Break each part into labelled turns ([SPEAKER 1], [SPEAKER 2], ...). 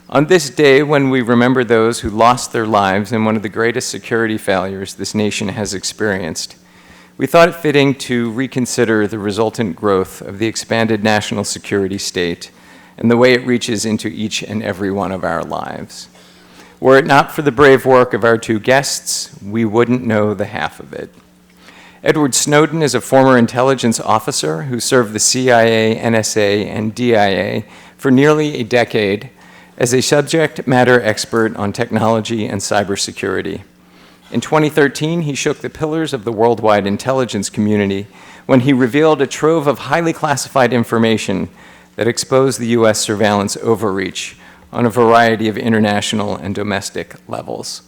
[SPEAKER 1] On this day, when we remember those who lost their lives in one of the greatest security failures this nation has experienced, we thought it fitting to reconsider the resultant growth of the expanded national security state and the way it reaches into each and every one of our lives. Were it not for the brave work of our two guests, we wouldn't know the half of it. Edward Snowden is a former intelligence officer who served the CIA, NSA, and DIA for nearly a decade as a subject matter expert on technology and cybersecurity. In 2013, he shook the pillars of the worldwide intelligence community when he revealed a trove of highly classified information that exposed the US surveillance overreach on a variety of international and domestic levels.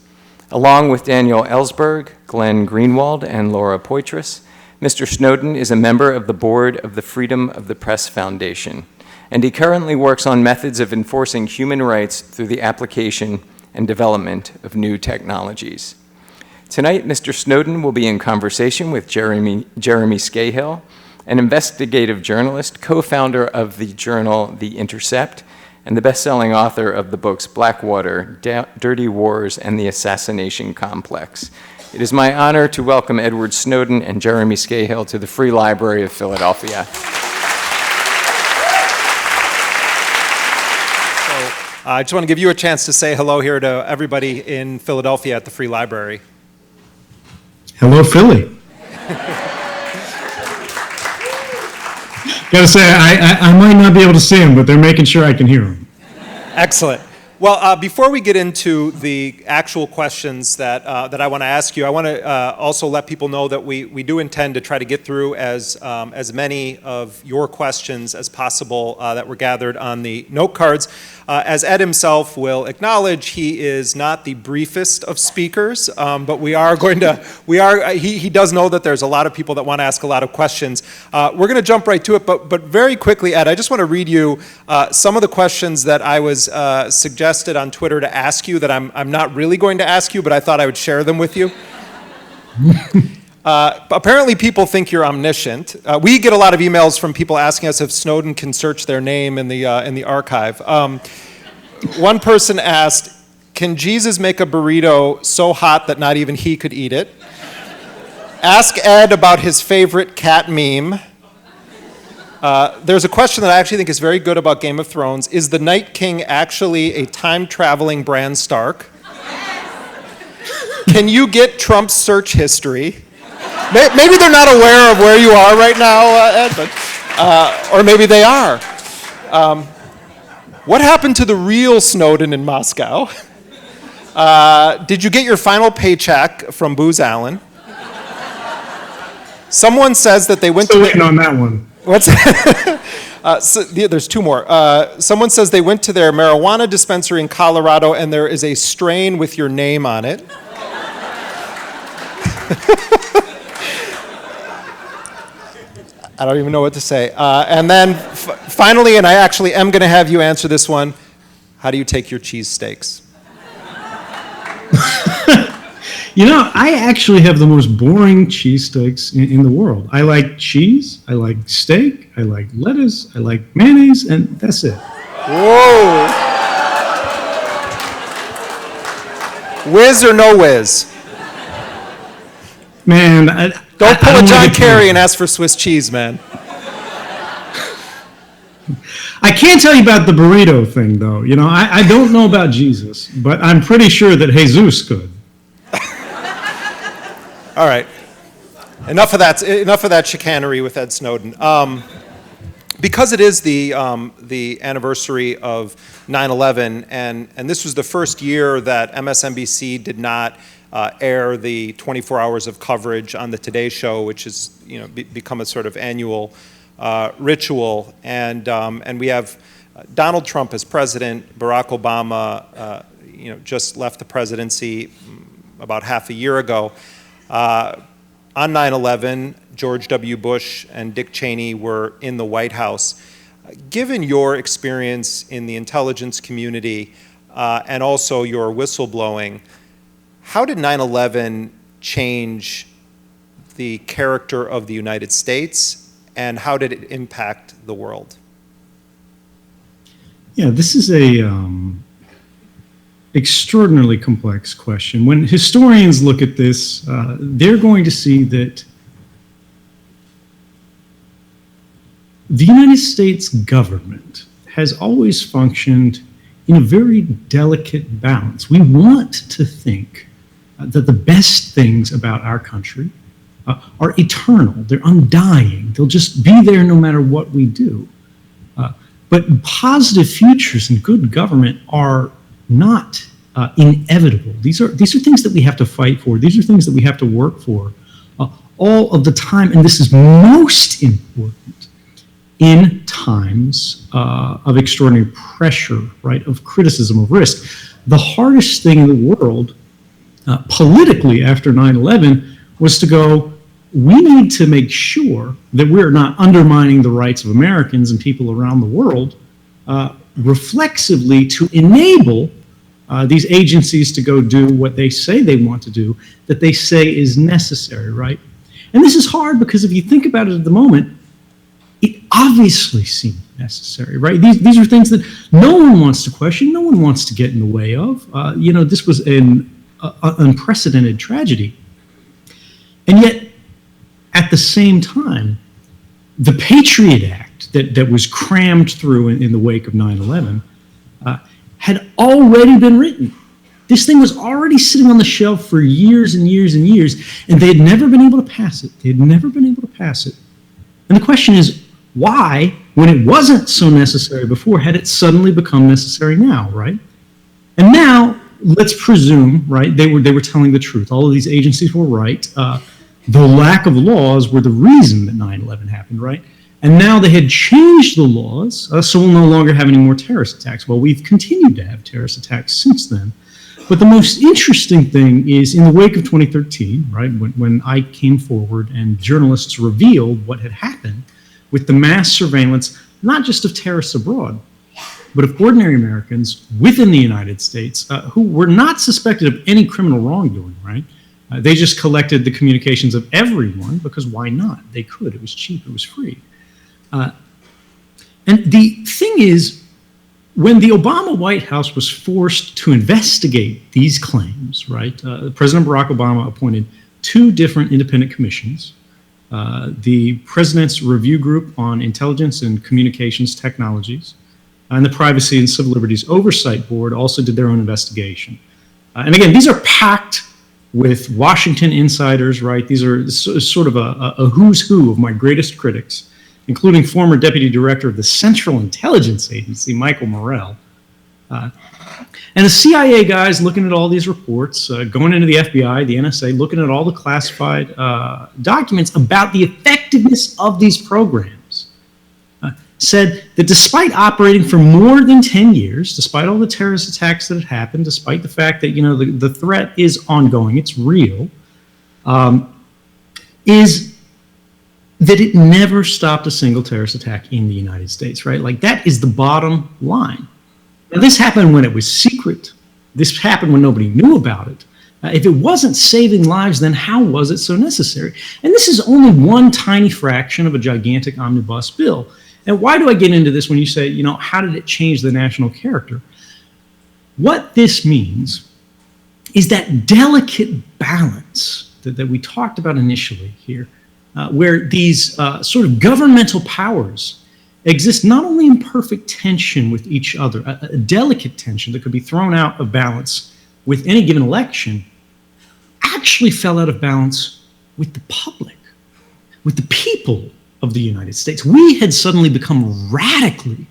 [SPEAKER 1] Along with Daniel Ellsberg, Glenn Greenwald, and Laura Poitras, Mr. Snowden is a member of the board of the Freedom of the Press Foundation, and he currently works on methods of enforcing human rights through the application and development of new technologies. Tonight, Mr. Snowden will be in conversation with Jeremy Scahill, an investigative journalist, co-founder of the journal The Intercept, and the best-selling author of the books Blackwater, Dirty Wars, and the Assassination Complex. It is my honor to welcome Edward Snowden and Jeremy Scahill to the Free Library of Philadelphia.
[SPEAKER 2] I just want to give you a chance to say hello here to everybody in Philadelphia at the Free Library.
[SPEAKER 3] Hello, Philly. Gotta say, I might not be able to see them, but they're making sure I can hear them.
[SPEAKER 2] Excellent. Well, before we get into the actual questions that I want to ask you, I want to also let people know that we do intend to try to get through as many of your questions as possible that were gathered on the note cards. As Ed himself will acknowledge, he is not the briefest of speakers, but we are going to, he does know that there's a lot of people that want to ask a lot of questions. We're going to jump right to it, but very quickly, Ed, I just want to read you some of the questions that I was suggested on Twitter to ask you that I'm not really going to ask you, but I thought I would share them with you. Apparently people think you're omniscient. We get a lot of emails from people asking us if Snowden can search their name in the archive. One person asked, can Jesus make a burrito so hot that not even he could eat it? Ask Ed about his favorite cat meme. There's a question that I actually think is very good about Game of Thrones. Is the Night King actually a time-traveling Bran Stark? Can you get Trump's search history? Maybe they're not aware of where you are right now, Ed, but, or maybe they are. What happened to the real Snowden in Moscow? Did you get your final paycheck from Booz Allen? Someone says that they went
[SPEAKER 3] Still
[SPEAKER 2] to...
[SPEAKER 3] waiting on that one.
[SPEAKER 2] What's there's two more. Someone says they went to their marijuana dispensary in Colorado and there is a strain with your name on it. I don't even know what to say. And then finally, and I actually am going to have you answer this one, how do you take your cheesesteaks?
[SPEAKER 3] You know, I actually have the most boring cheesesteaks in the world. I like cheese, I like steak, I like lettuce, I like mayonnaise, and that's it.
[SPEAKER 2] Whoa. Whiz or no whiz?
[SPEAKER 3] Man,
[SPEAKER 2] Don't pull a John Kerry
[SPEAKER 3] Kerry
[SPEAKER 2] and ask for Swiss cheese, man.
[SPEAKER 3] I can't tell you about the burrito thing, though. You know, I don't know about Jesus, but I'm pretty sure that Jesus could.
[SPEAKER 2] All right. Enough of that chicanery with Ed Snowden. Because it is the anniversary of 9/11, and this was the first year that MSNBC did not air the 24 hours of coverage on the Today Show, which has become a sort of annual ritual, and we have Donald Trump as president. Barack Obama, just left the presidency about half a year ago. On 9/11, George W. Bush and Dick Cheney were in the White House. Given your experience in the intelligence community and also your whistleblowing, how did 9/11 change the character of the United States, and how did it impact the world?
[SPEAKER 3] Yeah, this is extraordinarily complex question. When historians look at this, they're going to see that the United States government has always functioned in a very delicate balance. We want to think that the best things about our country are eternal, they're undying, they'll just be there no matter what we do. But positive futures and good government are not inevitable. These are things that we have to fight for. These are things that we have to work for all of the time. And this is most important in times of extraordinary pressure, right, of criticism, of risk. The hardest thing in the world politically after 9/11 was to go, we need to make sure that we're not undermining the rights of Americans and people around the world reflexively to enable these agencies to go do what they say they want to do, that they say is necessary, right? And this is hard because if you think about it at the moment, it obviously seemed necessary, right? These are things that no one wants to question, no one wants to get in the way of. This was an unprecedented tragedy. And yet, at the same time, the Patriot Act that was crammed through in the wake of 9/11 had already been written. This thing was already sitting on the shelf for years and years and years, and they had never been able to pass it. They had never been able to pass it. And the question is, why, when it wasn't so necessary before, had it suddenly become necessary now, right? And now, let's presume, right, they were telling the truth. All of these agencies were right. The lack of laws were the reason that 9/11 happened, right? And now they had changed the laws, so we'll no longer have any more terrorist attacks. Well, we've continued to have terrorist attacks since then. But the most interesting thing is in the wake of 2013, right, when I came forward and journalists revealed what had happened with the mass surveillance, not just of terrorists abroad, but of ordinary Americans within the United States who were not suspected of any criminal wrongdoing, right? They just collected the communications of everyone because why not? They could. It was cheap. It was free. And the thing is, when the Obama White House was forced to investigate these claims, right, President Barack Obama appointed 2 different independent commissions. The President's Review Group on Intelligence and Communications Technologies and the Privacy and Civil Liberties Oversight Board also did their own investigation. And again, these are packed with Washington insiders, right? These are sort of a who's who of my greatest critics, including former Deputy Director of the Central Intelligence Agency, Michael Morrell. And the CIA guys looking at all these reports, going into the FBI, the NSA, looking at all the classified documents about the effectiveness of these programs, said that despite operating for more than 10 years, despite all the terrorist attacks that had happened, despite the fact that, the threat is ongoing, it's real, is that it never stopped a single terrorist attack in the United States, right? Like, that is the bottom line. Now, this happened when it was secret. This happened when nobody knew about it. If it wasn't saving lives, then how was it so necessary? And this is only one tiny fraction of a gigantic omnibus bill. And why do I get into this when you say, how did it change the national character? What this means is that delicate balance that we talked about initially here, where these sort of governmental powers exist not only in perfect tension with each other, a delicate tension that could be thrown out of balance with any given election, actually fell out of balance with the public, with the people of the United States. We had suddenly become radically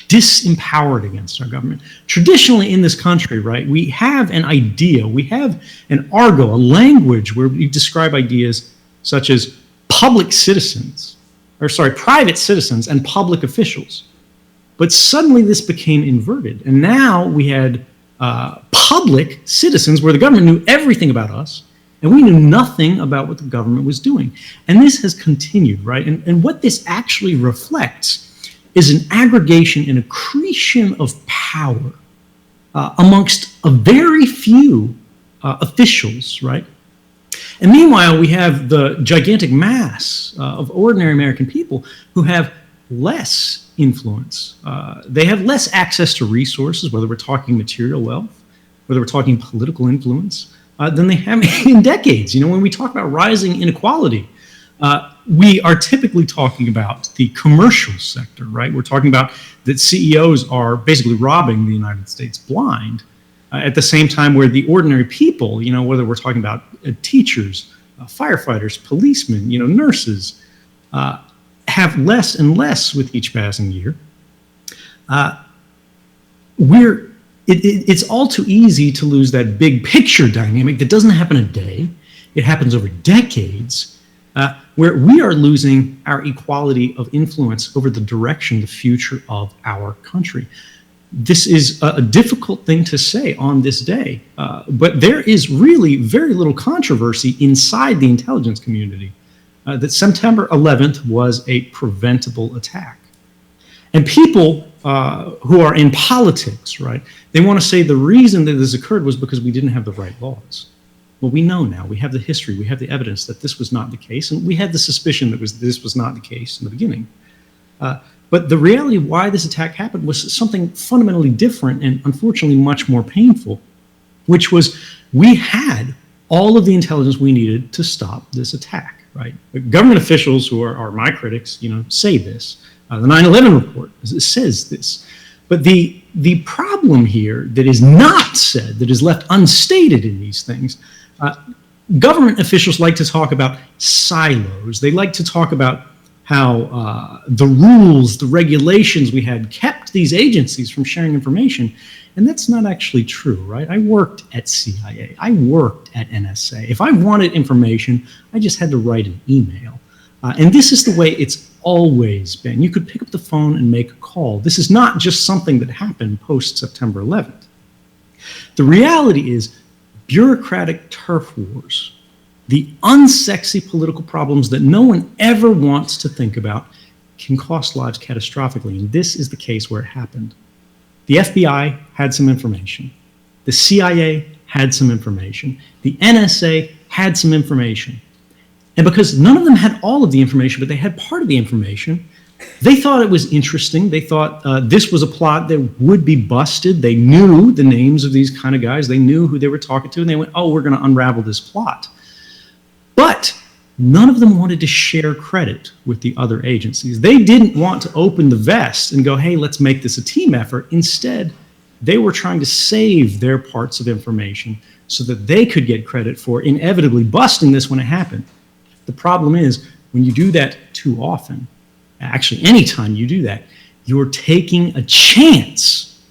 [SPEAKER 3] disempowered against our government. Traditionally in this country, right, we have an idea, we have an argot, a language where we describe ideas such as private citizens and public officials. But suddenly this became inverted. And now we had public citizens where the government knew everything about us, and we knew nothing about what the government was doing. And this has continued, right? And what this actually reflects is an aggregation and accretion of power amongst a very few officials, right? And meanwhile, we have the gigantic mass of ordinary American people who have less influence. They have less access to resources, whether we're talking material wealth, whether we're talking political influence, than they have in decades. When we talk about rising inequality, we are typically talking about the commercial sector, right? We're talking about that CEOs are basically robbing the United States blind at the same time where the ordinary people, whether we're talking about teachers, firefighters, policemen, nurses, have less and less with each passing year. It's all too easy to lose that big picture dynamic that doesn't happen a day. It happens over decades, where we are losing our equality of influence over the direction, the future of our country. This is a difficult thing to say on this day, but there is really very little controversy inside the intelligence community that September 11th was a preventable attack. And people who are in politics, right, they want to say the reason that this occurred was because we didn't have the right laws. Well, we know now, we have the history, we have the evidence that this was not the case, and we had the suspicion that this was not the case in the beginning. But the reality of why this attack happened was something fundamentally different and unfortunately much more painful, which was we had all of the intelligence we needed to stop this attack, right? Government officials who are my critics, say this. The 9/11 report says this. But the problem here that is not said, that is left unstated in these things, government officials like to talk about silos. They like to talk about how the rules, the regulations we had kept these agencies from sharing information. And that's not actually true, right? I worked at CIA. I worked at NSA. If I wanted information, I just had to write an email. And this is the way it's always been. You could pick up the phone and make a call. This is not just something that happened post-September 11th. The reality is bureaucratic turf wars, the unsexy political problems that no one ever wants to think about, can cost lives catastrophically. And this is the case where it happened. The FBI had some information. The CIA had some information. The NSA had some information. And because none of them had all of the information, but they had part of the information, they thought it was interesting. They thought this was a plot that would be busted. They knew the names of these kind of guys. They knew who they were talking to, and they went, oh, we're going to unravel this plot. But none of them wanted to share credit with the other agencies. They didn't want to open the vest and go, hey, let's make this a team effort. Instead, they were trying to save their parts of information so that they could get credit for inevitably busting this when it happened. The problem is, when you do that too often, actually anytime you do that, you're taking a chance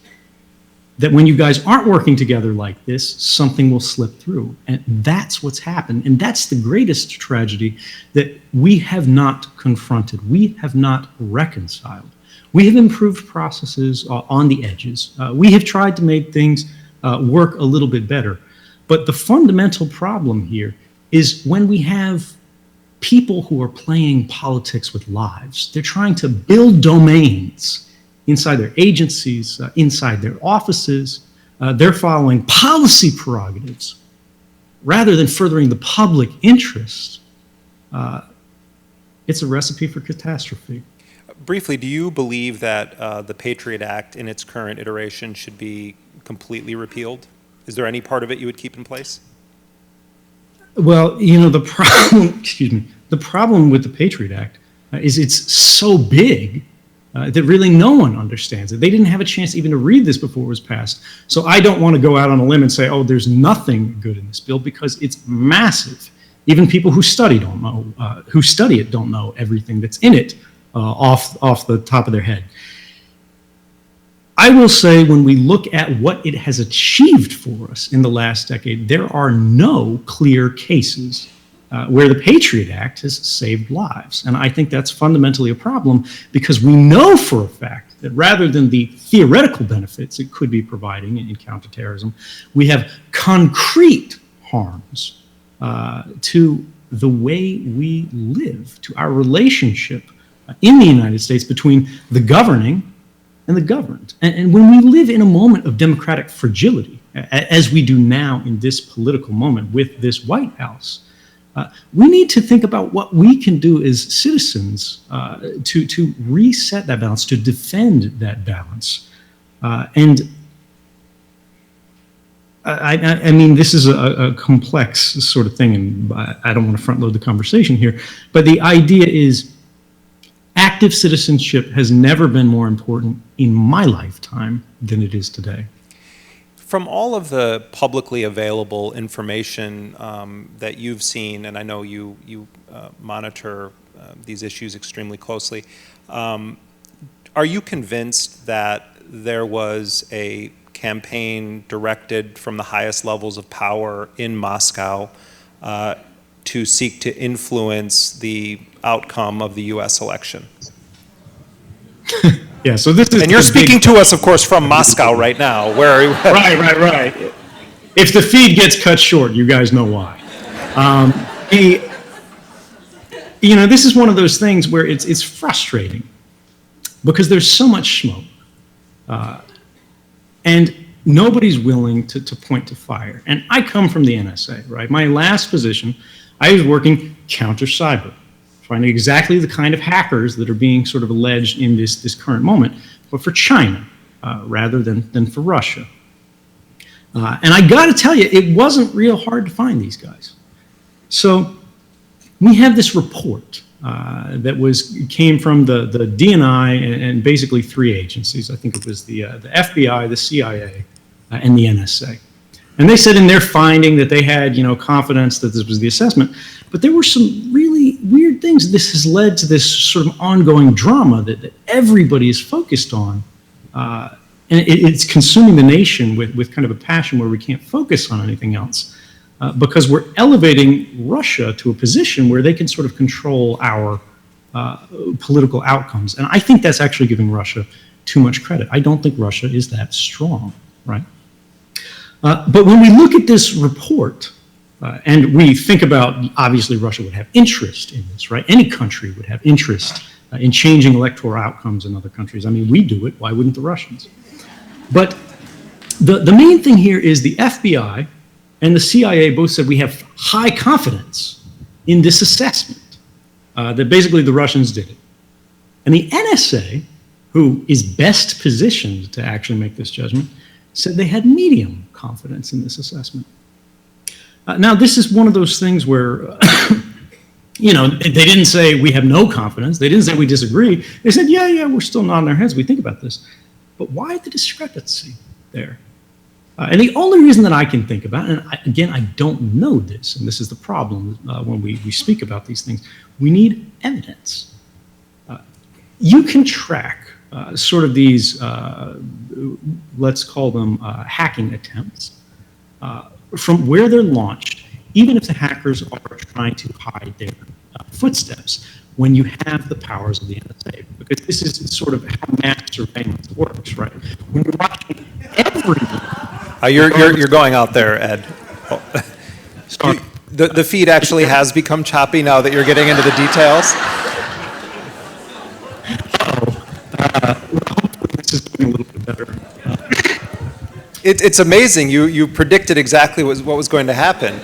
[SPEAKER 3] that when you guys aren't working together like this, something will slip through. And that's what's happened. And that's the greatest tragedy that we have not confronted. We have not reconciled. We have improved processes on the edges. We have tried to make things work a little bit better. But the fundamental problem here is when we have people who are playing politics with lives. They're trying to build domains inside their agencies, inside their offices. They're following policy prerogatives rather than furthering the public interest. It's a recipe for catastrophe.
[SPEAKER 2] Briefly, do you believe that the Patriot Act in its current iteration should be completely repealed? Is there any part of it you would keep in place?
[SPEAKER 3] Well, the problem with the Patriot Act is it's so big that really no one understands it. They didn't have a chance even to read this before it was passed. So I don't want to go out on a limb and say, oh, there's nothing good in this bill, because it's massive. Even people who study it don't know everything that's in it off the top of their head. I will say, when we look at what it has achieved for us in the last decade, there are no clear cases where the Patriot Act has saved lives. And I think that's fundamentally a problem, because we know for a fact that rather than the theoretical benefits it could be providing in counterterrorism, we have concrete harms to the way we live, to our relationship in the United States between the governing and the governed. And when we live in a moment of democratic fragility, as we do now in this political moment with this White House, we need to think about what we can do as citizens to reset that balance, to defend that balance. And I mean, this is a complex sort of thing, and I don't want to front load the conversation here, but the idea is active citizenship has never been more important in my lifetime than it is today.
[SPEAKER 2] From all of the publicly available information that you've seen, and I know you monitor these issues extremely closely, are you convinced that there was a campaign directed from the highest levels of power in Moscow to seek to influence the outcome of the U.S. election?
[SPEAKER 3] Yeah, so this is...
[SPEAKER 2] And you're speaking to us, of course, from Moscow right now, where...
[SPEAKER 3] Right. If the feed gets cut short, you guys know why. You know, this is one of those things where it's frustrating because there's so much smoke. And nobody's willing to point to fire. And I come from the NSA, right? My last position, I was working counter-cyber, finding exactly the kind of hackers that are being sort of alleged in this current moment, but for China rather than for Russia. And I got to tell you, it wasn't real hard to find these guys. So we have this report that came from the DNI and basically three agencies. I think it was the FBI, the CIA, and the NSA. And they said in their finding that they had, confidence that this was the assessment, but there were some really weird things. This has led to this sort of ongoing drama that everybody is focused on. And it's consuming the nation with kind of a passion where we can't focus on anything else. Because we're elevating Russia to a position where they can sort of control our political outcomes. And I think that's actually giving Russia too much credit. I don't think Russia is that strong, right? But when we look at this report, and we think about, obviously Russia would have interest in this, right? Any country would have interest in changing electoral outcomes in other countries. I mean, we do it, why wouldn't the Russians? But the main thing here is the FBI and the CIA both said we have high confidence in this assessment, that basically the Russians did it. And the NSA, who is best positioned to actually make this judgment, said they had medium confidence in this assessment. Now, this is one of those things where, they didn't say we have no confidence. They didn't say we disagree. They said, yeah, we're still nodding our heads. We think about this. But why the discrepancy there? And the only reason that I can think about, and I don't know this, and this is the problem when we speak about these things, we need evidence. You can track sort of these, let's call them hacking attempts, from where they're launched, even if the hackers are trying to hide their footsteps, when you have the powers of the NSA. Because this is sort of how mass surveillance works, right? When you're watching everyone.
[SPEAKER 2] You're going out there, Ed. Oh. The feed actually has become choppy now that you're getting into the details.
[SPEAKER 3] Hopefully this is getting a little bit better.
[SPEAKER 2] It's amazing. You predicted exactly what was going to happen.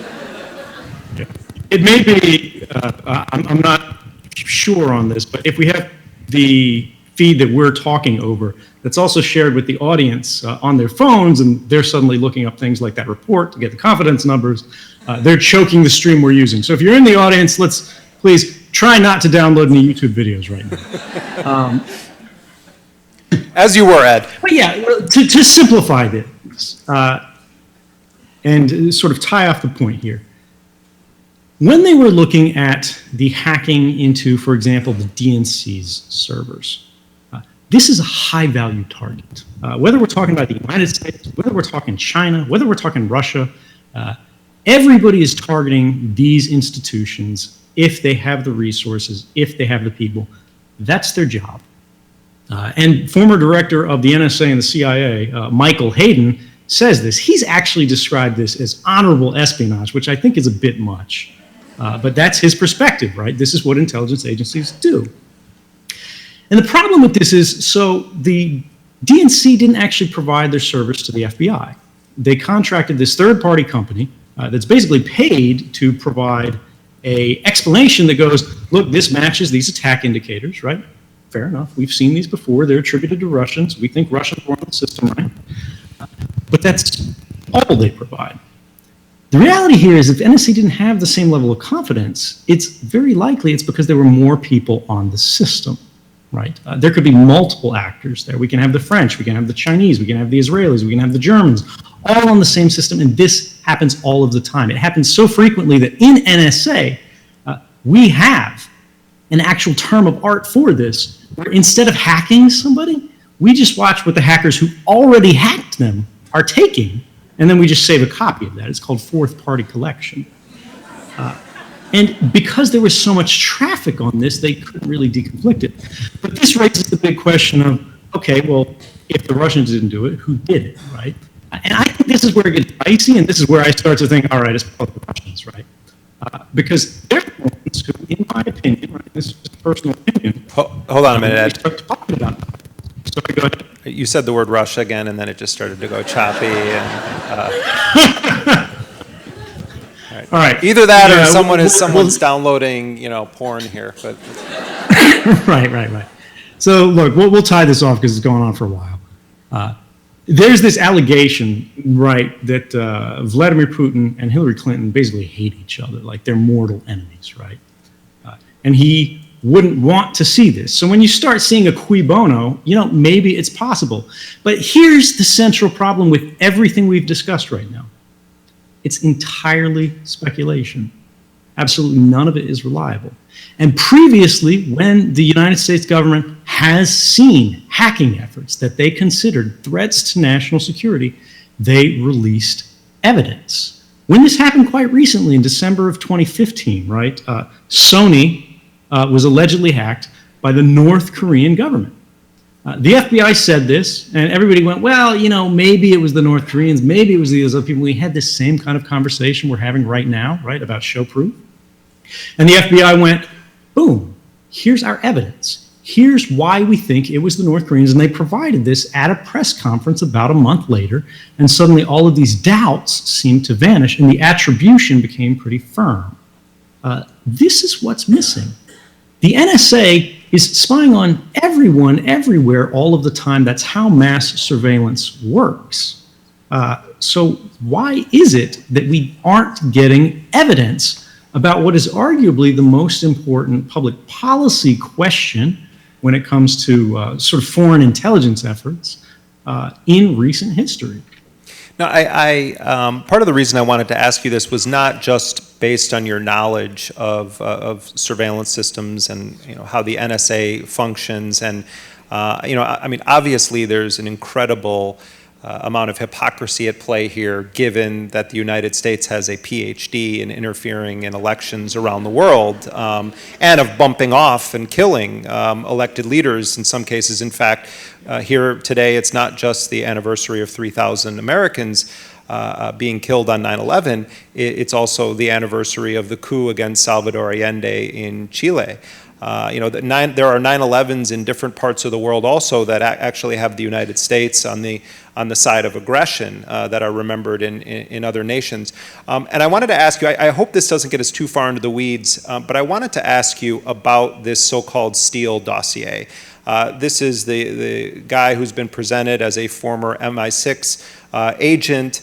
[SPEAKER 3] It may be, I'm not sure on this, but if we have the feed that we're talking over that's also shared with the audience on their phones, and they're suddenly looking up things like that report to get the confidence numbers, they're choking the stream we're using. So if you're in the audience, let's please try not to download any YouTube videos right now.
[SPEAKER 2] As you were, Ed.
[SPEAKER 3] But yeah, to simplify this and sort of tie off the point here, when they were looking at the hacking into, for example, the DNC's servers, this is a high-value target. Whether we're talking about the United States, whether we're talking China, whether we're talking Russia, everybody is targeting these institutions if they have the resources, if they have the people. That's their job. And former director of the NSA and the CIA, Michael Hayden, says this. He's actually described this as honorable espionage, which I think is a bit much. But that's his perspective, right? This is what intelligence agencies do. And the problem with this is, so the DNC didn't actually provide their service to the FBI. They contracted this third-party company that's basically paid to provide an explanation that goes, look, this matches these attack indicators, right? Fair enough. We've seen these before. They're attributed to Russians. We think Russians were on the system, right? But that's all they provide. The reality here is if NSA didn't have the same level of confidence, it's very likely it's because there were more people on the system, right? There could be multiple actors there. We can have the French, we can have the Chinese, we can have the Israelis, we can have the Germans, all on the same system, and this happens all of the time. It happens so frequently that in NSA, we have an actual term of art for this, where instead of hacking somebody, we just watch what the hackers who already hacked them are taking, and then we just save a copy of that. It's called fourth-party collection. And because there was so much traffic on this, they couldn't really deconflict it. But this raises the big question of, okay, well, if the Russians didn't do it, who did it, right? And I think this is where it gets dicey, and this is where I start to think, all right, it's probably the Russians, right? Because they're the ones who, in my opinion, right, this is just a personal opinion.
[SPEAKER 2] Hold on a minute, Ed.
[SPEAKER 3] Start talking about it. Sorry, go ahead.
[SPEAKER 2] You said the word Russia again, and then it just started to go choppy. And,
[SPEAKER 3] all right.
[SPEAKER 2] Either that
[SPEAKER 3] Yeah,
[SPEAKER 2] or someone's downloading, porn here. But
[SPEAKER 3] Right. So look, we'll tie this off because it's going on for a while. There's this allegation, right, that Vladimir Putin and Hillary Clinton basically hate each other, like they're mortal enemies, right? And he wouldn't want to see this. So when you start seeing a cui bono, maybe it's possible. But here's the central problem with everything we've discussed right now. It's entirely speculation. Absolutely none of it is reliable. And previously, when the United States government has seen hacking efforts that they considered threats to national security, they released evidence. When this happened quite recently, in December of 2015, right, Sony was allegedly hacked by the North Korean government. The FBI said this, and everybody went, well, maybe it was the North Koreans, maybe it was these other people. We had this same kind of conversation we're having right now, right, about show proof. And the FBI went, boom, here's our evidence. Here's why we think it was the North Koreans. And they provided this at a press conference about a month later. And suddenly all of these doubts seemed to vanish, and the attribution became pretty firm. This is what's missing. The NSA is spying on everyone, everywhere, all of the time. That's how mass surveillance works. So why is it that we aren't getting evidence about what is arguably the most important public policy question when it comes to sort of foreign intelligence efforts in recent history?
[SPEAKER 2] No, part of the reason I wanted to ask you this was not just based on your knowledge of surveillance systems and how the NSA functions, and obviously there's an incredible amount of hypocrisy at play here, given that the United States has a PhD in interfering in elections around the world, and of bumping off and killing elected leaders in some cases. In fact, here today, it's not just the anniversary of 3,000 Americans being killed on 9/11, it's also the anniversary of the coup against Salvador Allende in Chile. There are 9/11s in different parts of the world also that actually have the United States on the side of aggression that are remembered in other nations. And I wanted to ask you, I hope this doesn't get us too far into the weeds, but I wanted to ask you about this so-called Steele dossier. This is the guy who's been presented as a former MI6 agent,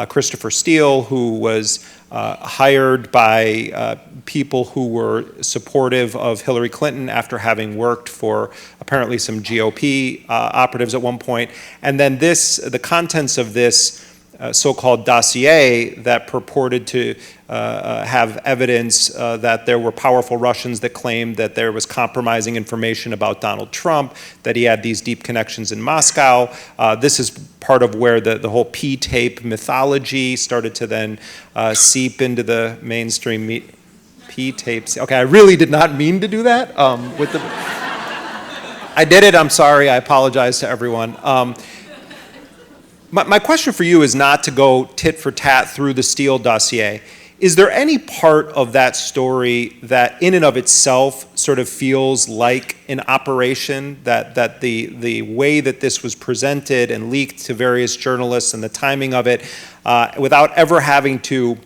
[SPEAKER 2] Christopher Steele, who was hired by people who were supportive of Hillary Clinton after having worked for apparently some GOP operatives at one point. And then the contents of this so-called dossier that purported to have evidence that there were powerful Russians that claimed that there was compromising information about Donald Trump, that he had these deep connections in Moscow. This is part of where the whole P-tape mythology started to then seep into the mainstream P-tapes. Okay, I really did not mean to do that. I did it, I'm sorry, I apologize to everyone. My question for you is not to go tit for tat through the Steele dossier. Is there any part of that story that in and of itself sort of feels like an operation, that the way that this was presented and leaked to various journalists and the timing of it, without ever having to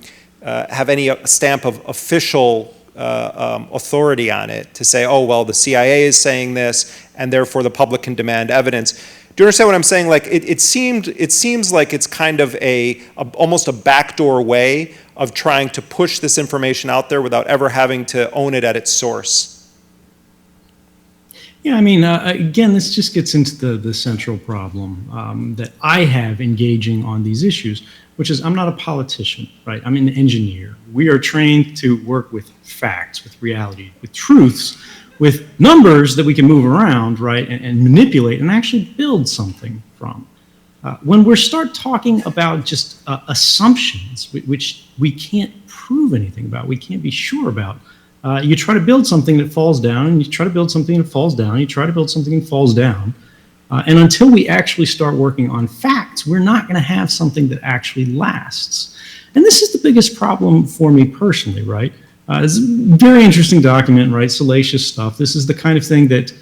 [SPEAKER 2] have any stamp of official authority on it to say, oh, well, the CIA is saying this, and therefore the public can demand evidence? Do you understand what I'm saying? Like it seems like it's kind of almost a backdoor way of trying to push this information out there without ever having to own it at its source.
[SPEAKER 3] Yeah, I mean, again, this just gets into the central problem that I have engaging on these issues, which is I'm not a politician, right? I'm an engineer. We are trained to work with facts, with reality, with truths, with numbers that we can move around, right, and manipulate and actually build something from. When we start talking about just assumptions, which we can't prove anything about, we can't be sure about, you try to build something that falls down, and you try to build something that falls down, you try to build something that falls down. And until we actually start working on facts, we're not going to have something that actually lasts. And this is the biggest problem for me personally, right? It's a very interesting document, right? Salacious stuff. This is the kind of thing that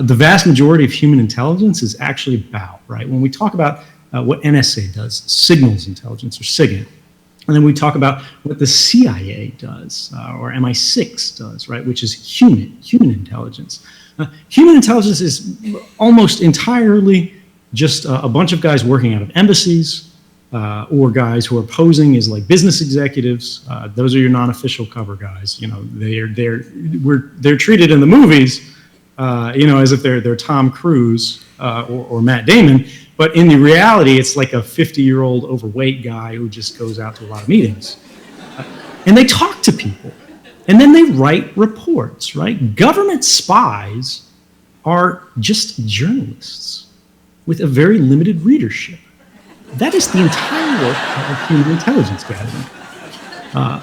[SPEAKER 3] the vast majority of human intelligence is actually about, right? When we talk about what NSA does, signals intelligence, or SIGINT, and then we talk about what the CIA does, or MI6 does, right, which is human intelligence. Human intelligence is almost entirely just a bunch of guys working out of embassies, or guys who are posing as like business executives. Those are your non-official cover guys. You know, they're treated in the movies, you know, as if they're Tom Cruise or Matt Damon. But in the reality, it's like a 50-year-old overweight guy who just goes out to a lot of meetings. And they talk to people. And then they write reports, right? Government spies are just journalists with a very limited readership. That is the entire work of human intelligence gathering.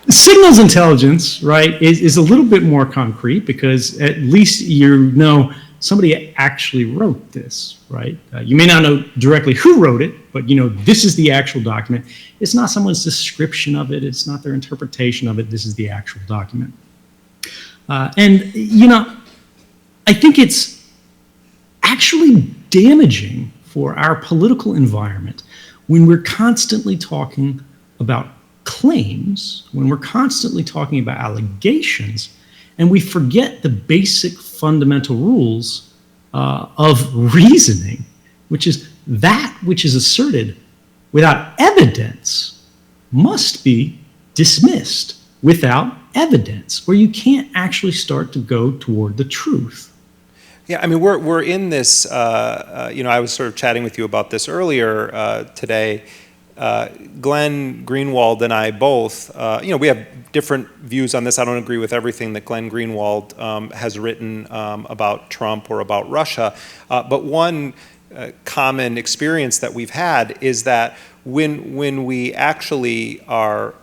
[SPEAKER 3] Signals intelligence, right, is a little bit more concrete because at least you know somebody actually wrote this, right? You may not know directly who wrote it, but you know this is the actual document. It's not someone's description of it. It's not their interpretation of it. This is the actual document. And, you know, I think it's actually damaging for our political environment when we're constantly talking about claims, when we're constantly talking about allegations, and we forget the basic fundamental rules of reasoning, which is that which is asserted without evidence must be dismissed without evidence, or you can't actually start to go toward the truth.
[SPEAKER 2] Yeah, I mean, we're in this, you know, I was sort of chatting with you about this earlier today. Glenn Greenwald and I both, you know, we have different views on this. I don't agree with everything that Glenn Greenwald has written about Trump or about Russia. But one common experience that we've had is that when we actually are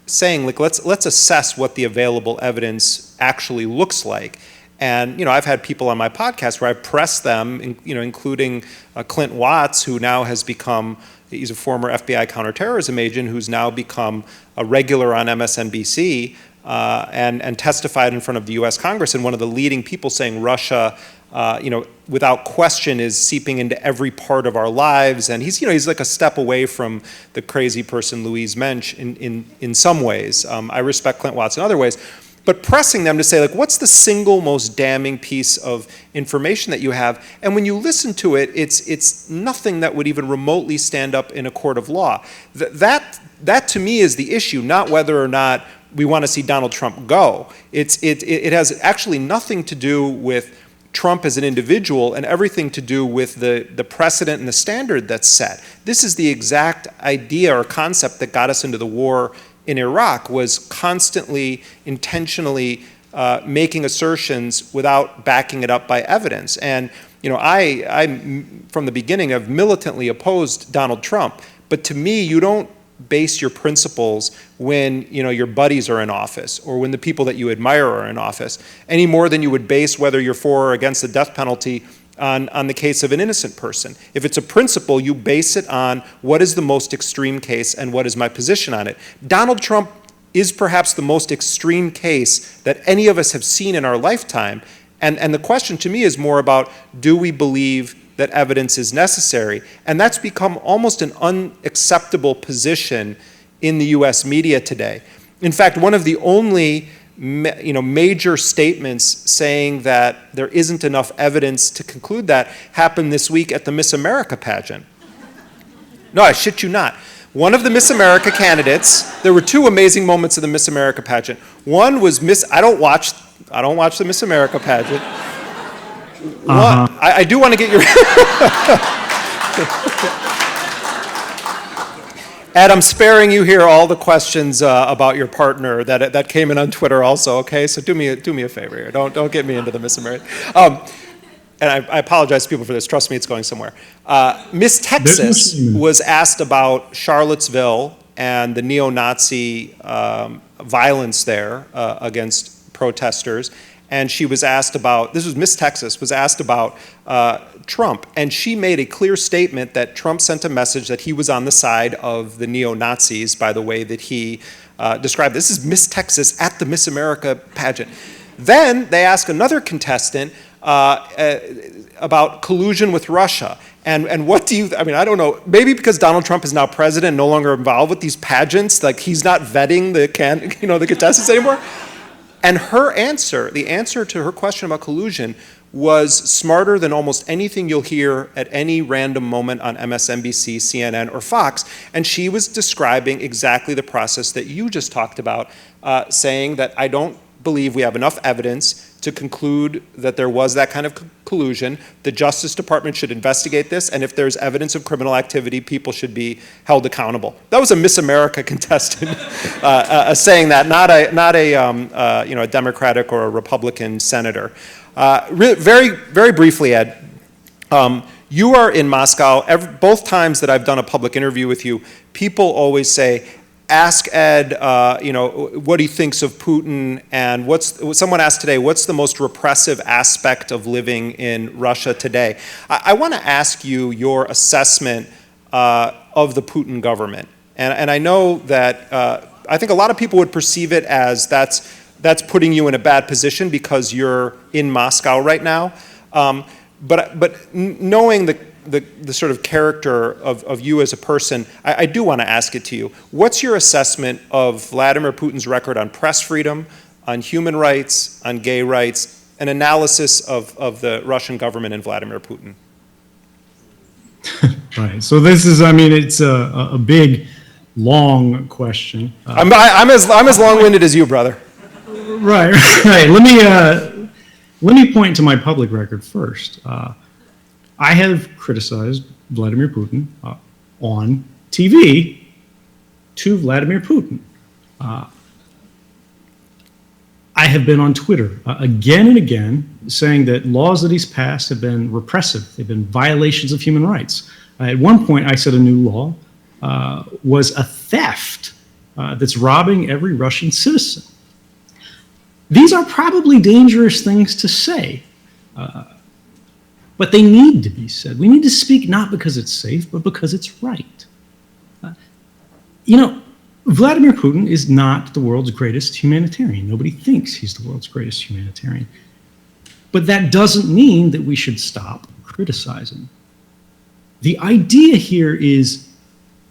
[SPEAKER 2] saying, like, let's assess what the available evidence actually looks like. And, you know, I've had people on my podcast where I've pressed them, you know, including Clint Watts, who now has become, he's a former FBI counterterrorism agent who's now become a regular on MSNBC and testified in front of the U.S. Congress, and one of the leading people saying Russia, you know, without question is seeping into every part of our lives. And he's, you know, he's like a step away from the crazy person Louise Mensch in some ways. I respect Clint Watts in other ways. But pressing them to say, like, what's the single most damning piece of information that you have? And when you listen to it, it's nothing that would even remotely stand up in a court of law. That to me is the issue, not whether or not we want to see Donald Trump go. It has actually nothing to do with Trump as an individual and everything to do with the precedent and the standard that's set. This is the exact idea or concept that got us into the war in Iraq, was constantly, intentionally making assertions without backing it up by evidence. And, you know, I from the beginning have militantly opposed Donald Trump, but to me, you don't base your principles when, you know, your buddies are in office or when the people that you admire are in office, any more than you would base whether you're for or against the death penalty on the case of an innocent person. If it's a principle, you base it on what is the most extreme case and what is my position on it. Donald Trump is perhaps the most extreme case that any of us have seen in our lifetime. And the question to me is more about, do we believe that evidence is necessary? And that's become almost an unacceptable position in the US media today. In fact, one of the only major statements saying that there isn't enough evidence to conclude that happened this week at the Miss America pageant. No, I shit you not. One of the Miss America candidates, there were two amazing moments of the Miss America pageant. One was I don't watch the Miss America pageant. I do want to get your Ed, I'm sparing you here all the questions about your partner that came in on Twitter also, okay? So do me a favor here. Don't get me into the Miss America. And I apologize to people for this. Trust me, it's going somewhere. Miss Texas was asked about Charlottesville and the neo-Nazi violence there against protesters. And she was asked about, this was Miss Texas, was asked about Trump. And she made a clear statement that Trump sent a message that he was on the side of the neo-Nazis by the way that he described. This is Miss Texas at the Miss America pageant. Then they asked another contestant about collusion with Russia. And what do you, I mean, I don't know, maybe because Donald Trump is now president, no longer involved with these pageants, like he's not vetting the contestants anymore. And her answer, the answer to her question about collusion, was smarter than almost anything you'll hear at any random moment on MSNBC, CNN, or Fox. And she was describing exactly the process that you just talked about, saying that I don't believe we have enough evidence to conclude that there was that kind of collusion. The Justice Department should investigate this, and if there's evidence of criminal activity, people should be held accountable. That was a Miss America contestant saying that, not a Democratic or a Republican senator. Very, very briefly, Ed, you are in Moscow. Both times that I've done a public interview with you, people always say, ask Ed, what he thinks of Putin, and someone asked today, what's the most repressive aspect of living in Russia today? I want to ask you your assessment of the Putin government. And I know that I think a lot of people would perceive it as that's putting you in a bad position because you're in Moscow right now. But knowing the sort of character of you as a person, I do want to ask it to you. What's your assessment of Vladimir Putin's record on press freedom, on human rights, on gay rights, an analysis of the Russian government and Vladimir Putin?
[SPEAKER 3] Right. So this is, I mean, it's a big, long question.
[SPEAKER 2] I'm as long-winded as you, brother.
[SPEAKER 3] Right. Let me point to my public record first. I have criticized Vladimir Putin on TV to Vladimir Putin. I have been on Twitter again and again saying that laws that he's passed have been repressive. They've been violations of human rights. At one point, I said a new law was a theft that's robbing every Russian citizen. These are probably dangerous things to say. But they need to be said. We need to speak not because it's safe, but because it's right. Vladimir Putin is not the world's greatest humanitarian. Nobody thinks he's the world's greatest humanitarian. But that doesn't mean that we should stop criticizing. The idea here is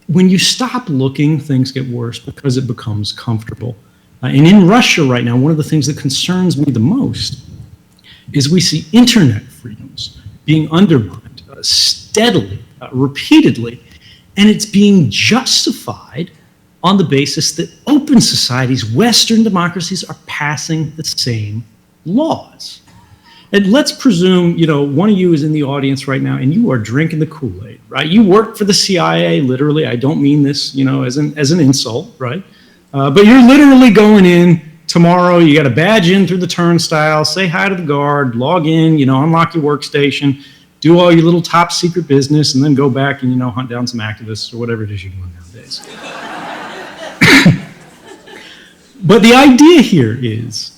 [SPEAKER 3] when you stop looking, things get worse because it becomes comfortable. And in Russia right now, one of the things that concerns me the most is we see internet freedoms being undermined steadily, repeatedly, and it's being justified on the basis that open societies, Western democracies, are passing the same laws. And let's presume, one of you is in the audience right now and you are drinking the Kool-Aid, right? You work for the CIA, literally. I don't mean this, as an insult, right? But you're literally going in tomorrow, you got to badge in through the turnstile, say hi to the guard, log in, unlock your workstation, do all your little top secret business, and then go back and, hunt down some activists or whatever it is you're doing nowadays. But the idea here is,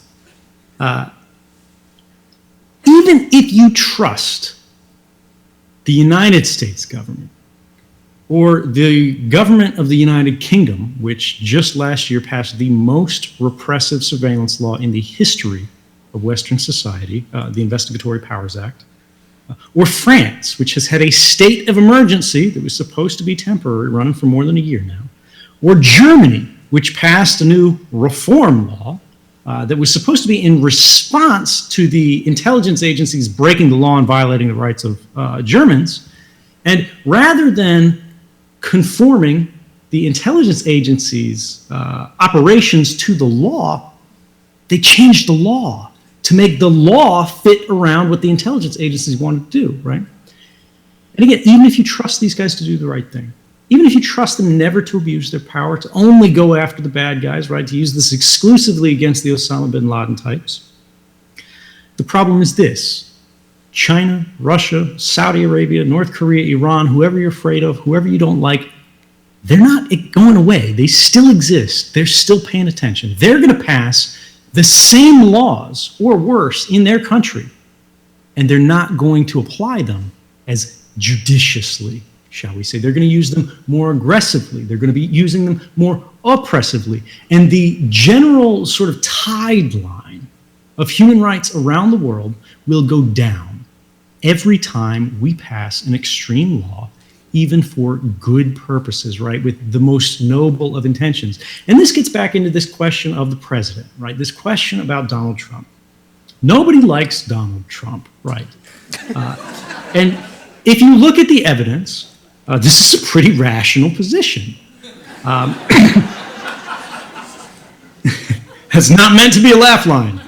[SPEAKER 3] even if you trust the United States government, or the government of the United Kingdom, which just last year passed the most repressive surveillance law in the history of Western society, the Investigatory Powers Act, or France, which has had a state of emergency that was supposed to be temporary, running for more than a year now, or Germany, which passed a new reform law that was supposed to be in response to the intelligence agencies breaking the law and violating the rights of Germans. And rather than conforming the intelligence agencies' operations to the law, they changed the law to make the law fit around what the intelligence agencies wanted to do, right? And again, even if you trust these guys to do the right thing, even if you trust them never to abuse their power, to only go after the bad guys, right, to use this exclusively against the Osama bin Laden types, the problem is this. China, Russia, Saudi Arabia, North Korea, Iran, whoever you're afraid of, whoever you don't like, they're not going away. They still exist. They're still paying attention. They're going to pass the same laws, or worse, in their country, and they're not going to apply them as judiciously, shall we say. They're going to use them more aggressively. They're going to be using them more oppressively. And the general sort of tide line of human rights around the world will go down every time we pass an extreme law, even for good purposes, right, with the most noble of intentions. And this gets back into this question of the president, right, this question about Donald Trump. Nobody likes Donald Trump, right? And if you look at the evidence, this is a pretty rational position. That's not meant to be a laugh line.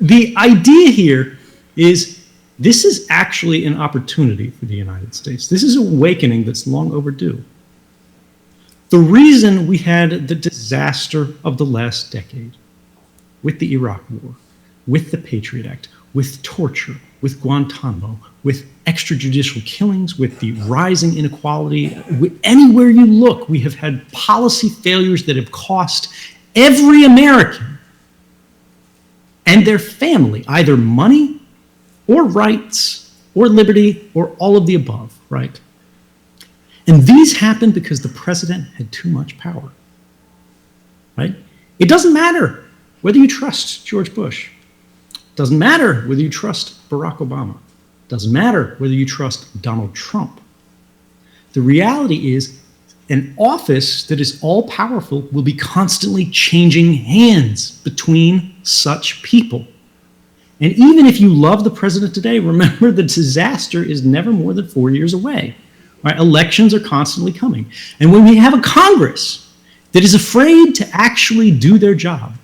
[SPEAKER 3] The idea here is this is actually an opportunity for the United States. This is an awakening that's long overdue. The reason we had the disaster of the last decade with the Iraq War, with the Patriot Act, with torture, with Guantanamo, with extrajudicial killings, with the rising inequality, anywhere you look, we have had policy failures that have cost every American and their family either money or rights or liberty or all of the above, right? And these happened because the president had too much power, right? It doesn't matter whether you trust George Bush. It doesn't matter whether you trust Barack Obama. It doesn't matter whether you trust Donald Trump. The reality is an office that is all-powerful will be constantly changing hands between such people. And even if you love the president today, remember the disaster is never more than 4 years away. Right? Elections are constantly coming. And when we have a Congress that is afraid to actually do their job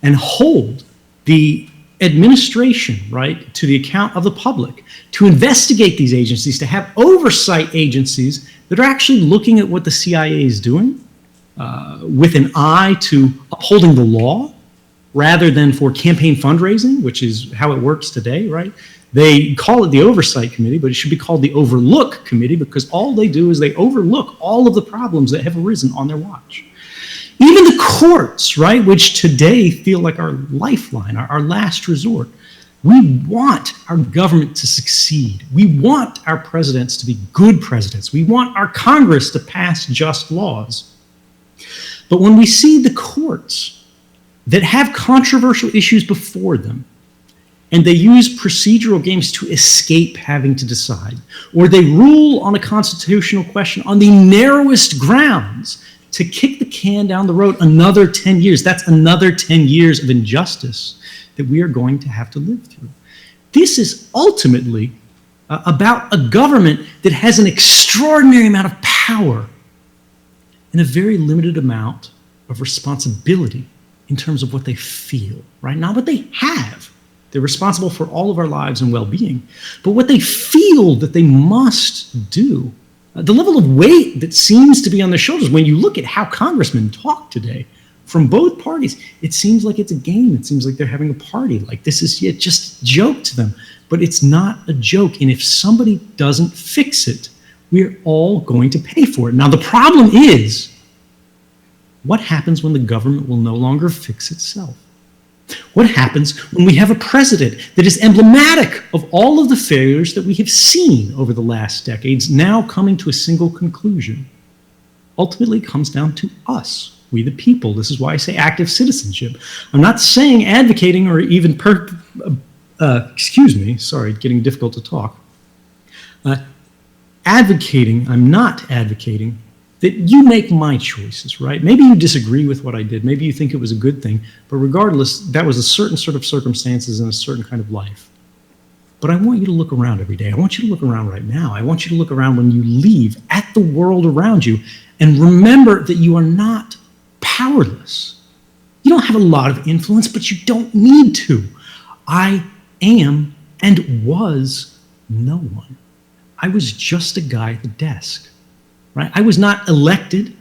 [SPEAKER 3] and hold the administration, right, to the account of the public, to investigate these agencies, to have oversight agencies that are actually looking at what the CIA is doing with an eye to upholding the law, rather than for campaign fundraising, which is how it works today, right? They call it the Oversight Committee, but it should be called the Overlook Committee because all they do is they overlook all of the problems that have arisen on their watch. Even the courts, right, which today feel like our lifeline, our last resort, we want our government to succeed. We want our presidents to be good presidents. We want our Congress to pass just laws. But when we see the courts that have controversial issues before them, and they use procedural games to escape having to decide, or they rule on a constitutional question on the narrowest grounds to kick the can down the road another 10 years. That's another 10 years of injustice that we are going to have to live through. This is ultimately about a government that has an extraordinary amount of power and a very limited amount of responsibility in terms of what they feel, right? Not what they have. They're responsible for all of our lives and well-being, but what they feel that they must do. The level of weight that seems to be on their shoulders, when you look at how congressmen talk today from both parties, it seems like it's a game. It seems like they're having a party. Like this is just a joke to them, but it's not a joke. And if somebody doesn't fix it, we're all going to pay for it. Now, the problem is, what happens when the government will no longer fix itself? What happens when we have a president that is emblematic of all of the failures that we have seen over the last decades, now coming to a single conclusion? Ultimately, it comes down to us, we the people. This is why I say active citizenship. I'm not saying advocating or even, getting difficult to talk. I'm not advocating that you make my choices, right? Maybe you disagree with what I did. Maybe you think it was a good thing. But regardless, that was a certain sort of circumstances and a certain kind of life. But I want you to look around every day. I want you to look around right now. I want you to look around when you leave at the world around you and remember that you are not powerless. You don't have a lot of influence, but you don't need to. I am and was no one. I was just a guy at the desk, right? I was not elected.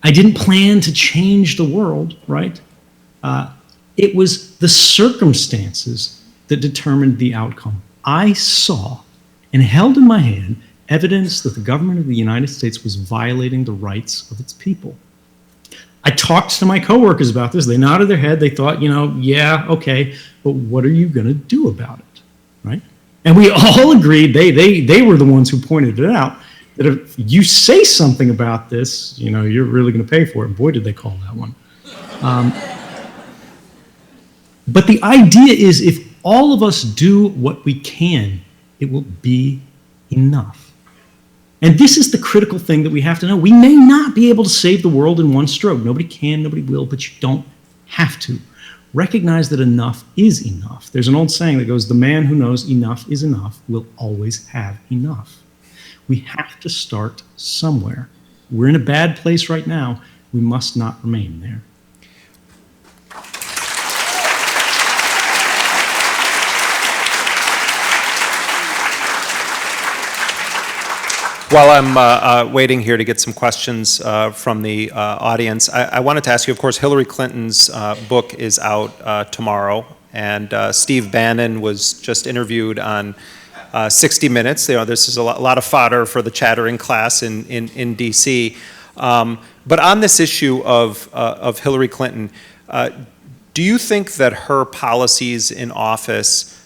[SPEAKER 3] I didn't plan to change the world, right? It was the circumstances that determined the outcome. I saw and held in my hand evidence that the government of the United States was violating the rights of its people. I talked to my coworkers about this. They nodded their head. They thought, yeah, okay, but what are you going to do about it, right? And we all agreed, they were the ones who pointed it out, that if you say something about this, you're really going to pay for it. Boy, did they call that one. But the idea is if all of us do what we can, it will be enough. And this is the critical thing that we have to know. We may not be able to save the world in one stroke. Nobody can, nobody will, but you don't have to. Recognize that enough is enough. There's an old saying that goes, the man who knows enough is enough will always have enough. We have to start somewhere. We're in a bad place right now. We must not remain there.
[SPEAKER 2] While I'm waiting here to get some questions from the audience, I wanted to ask you, of course, Hillary Clinton's book is out tomorrow, and Steve Bannon was just interviewed on 60 Minutes. This is a lot of fodder for the chattering class in D.C. But on this issue of Hillary Clinton, do you think that her policies in office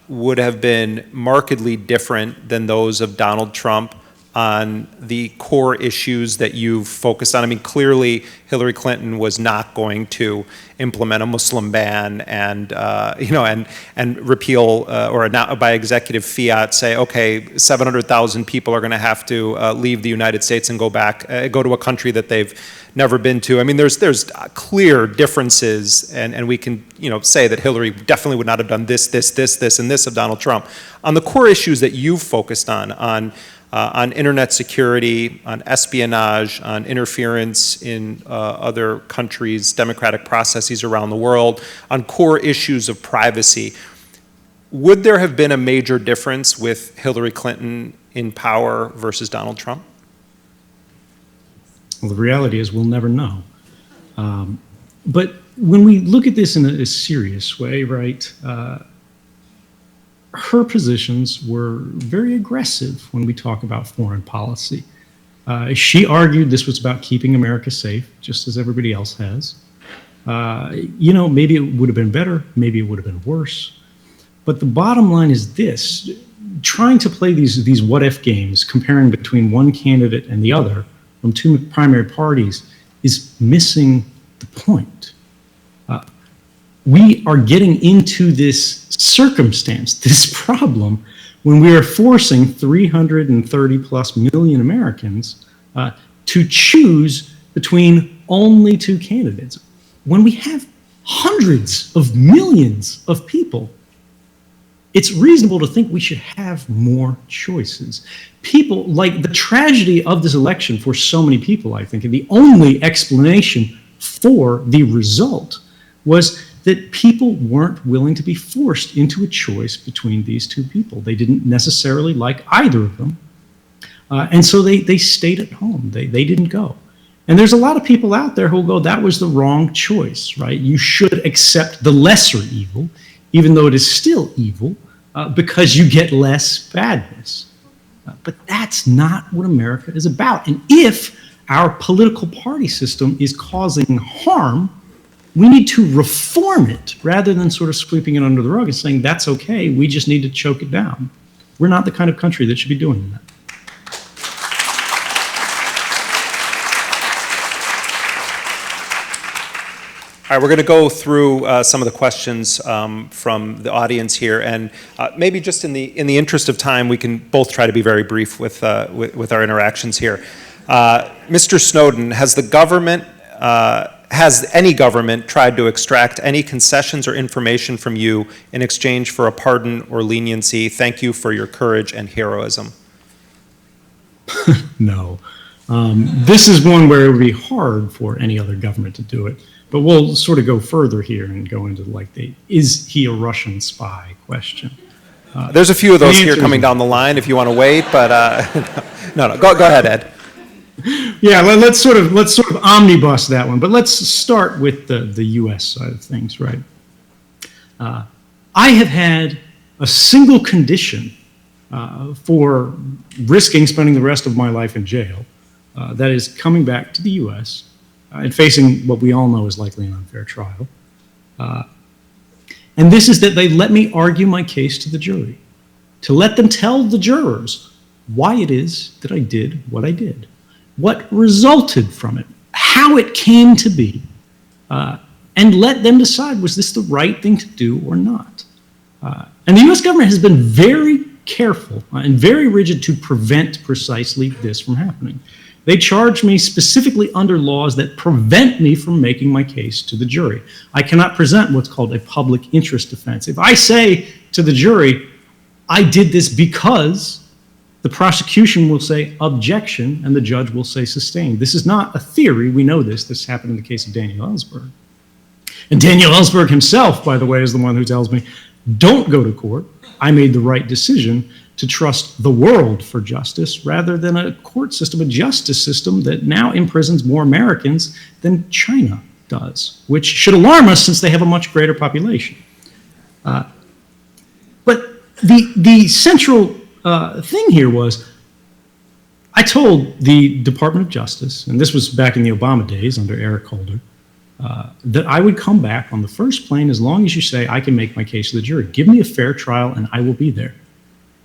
[SPEAKER 2] would have been markedly different than those of Donald Trump on the core issues that you've focused on? I mean, clearly Hillary Clinton was not going to implement a Muslim ban and repeal or not by executive fiat say, okay, 700,000 people are going to have to leave the United States and go to a country that they've never been to. I mean, there's clear differences, and we can say that Hillary definitely would not have done this, and this of Donald Trump. On the core issues that you've focused on internet security, on espionage, on interference in other countries' democratic processes around the world, on core issues of privacy, would there have been a major difference with Hillary Clinton in power versus Donald Trump?
[SPEAKER 3] Well, the reality is we'll never know. But when we look at this in a serious way, right, her positions were very aggressive when we talk about foreign policy. She argued this was about keeping America safe, just as everybody else has. Maybe it would have been better, maybe it would have been worse. But the bottom line is this: trying to play these what-if games, comparing between one candidate and the other from two primary parties, is missing the point. We are getting into this circumstance, this problem, when we are forcing 330 plus million Americans to choose between only two candidates. When we have hundreds of millions of people, it's reasonable to think we should have more choices. People, like the tragedy of this election for so many people, I think, and the only explanation for the result was that people weren't willing to be forced into a choice between these two people. They didn't necessarily like either of them. And so they stayed at home. They didn't go. And there's a lot of people out there who will go, that was the wrong choice, right? You should accept the lesser evil, even though it is still evil, because you get less badness. But that's not what America is about. And if our political party system is causing harm, we need to reform it rather than sort of sweeping it under the rug and saying, that's okay, we just need to choke it down. We're not the kind of country that should be doing that.
[SPEAKER 2] All right, we're going to go through some of the questions from the audience here, and maybe just in the interest of time, we can both try to be very brief with our interactions here. Mr. Snowden, has any government tried to extract any concessions or information from you in exchange for a pardon or leniency? Thank you for your courage and heroism.
[SPEAKER 3] No. This is one where it would be hard for any other government to do it. But we'll sort of go further here and go into like the is he a Russian spy question.
[SPEAKER 2] There's a few of those here coming down the line if you want to wait, but no, go ahead, Ed.
[SPEAKER 3] Yeah, let's sort of omnibus that one, but let's start with the U.S. side of things, right? I have had a single condition for risking spending the rest of my life in jail, that is coming back to the U.S. And facing what we all know is likely an unfair trial. And this is that they let me argue my case to the jury, to let them tell the jurors why it is that I did what I did, what resulted from it, how it came to be, and let them decide, was this the right thing to do or not? And the U.S. government has been very careful and very rigid to prevent precisely this from happening. They charge me specifically under laws that prevent me from making my case to the jury. I cannot present what's called a public interest defense. If I say to the jury, I did this because, the prosecution will say objection and the judge will say sustained. This is not a theory. We know this. This happened in the case of Daniel Ellsberg. And Daniel Ellsberg himself, by the way, is the one who tells me, don't go to court. I made the right decision to trust the world for justice rather than a court system, a justice system that now imprisons more Americans than China does, which should alarm us since they have a much greater population. But the central thing here was, I told the Department of Justice, and this was back in the Obama days under Eric Holder, that I would come back on the first plane as long as you say I can make my case to the jury. Give me a fair trial and I will be there.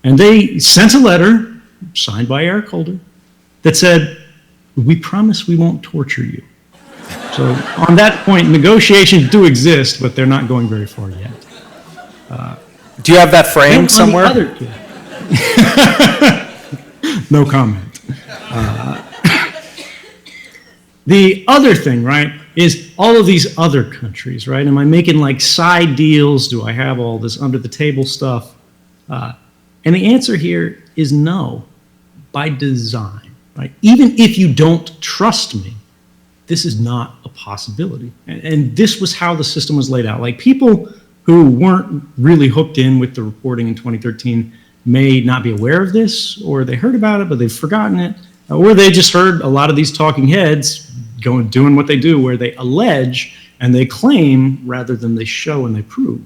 [SPEAKER 3] And they sent a letter signed by Eric Holder that said, we promise we won't torture you. So on that point, negotiations do exist, but they're not going very far yet.
[SPEAKER 2] Do you have that framed somewhere?
[SPEAKER 3] No comment. The other thing, right, is all of these other countries, right? Am I making like side deals? Do I have all this under the table stuff? And the answer here is no, by design, right? Even if you don't trust me, this is not a possibility. And this was how the system was laid out. Like people who weren't really hooked in with the reporting in 2013 may not be aware of this, or they heard about it, but they've forgotten it, or they just heard a lot of these talking heads doing what they do, where they allege and they claim rather than they show and they prove.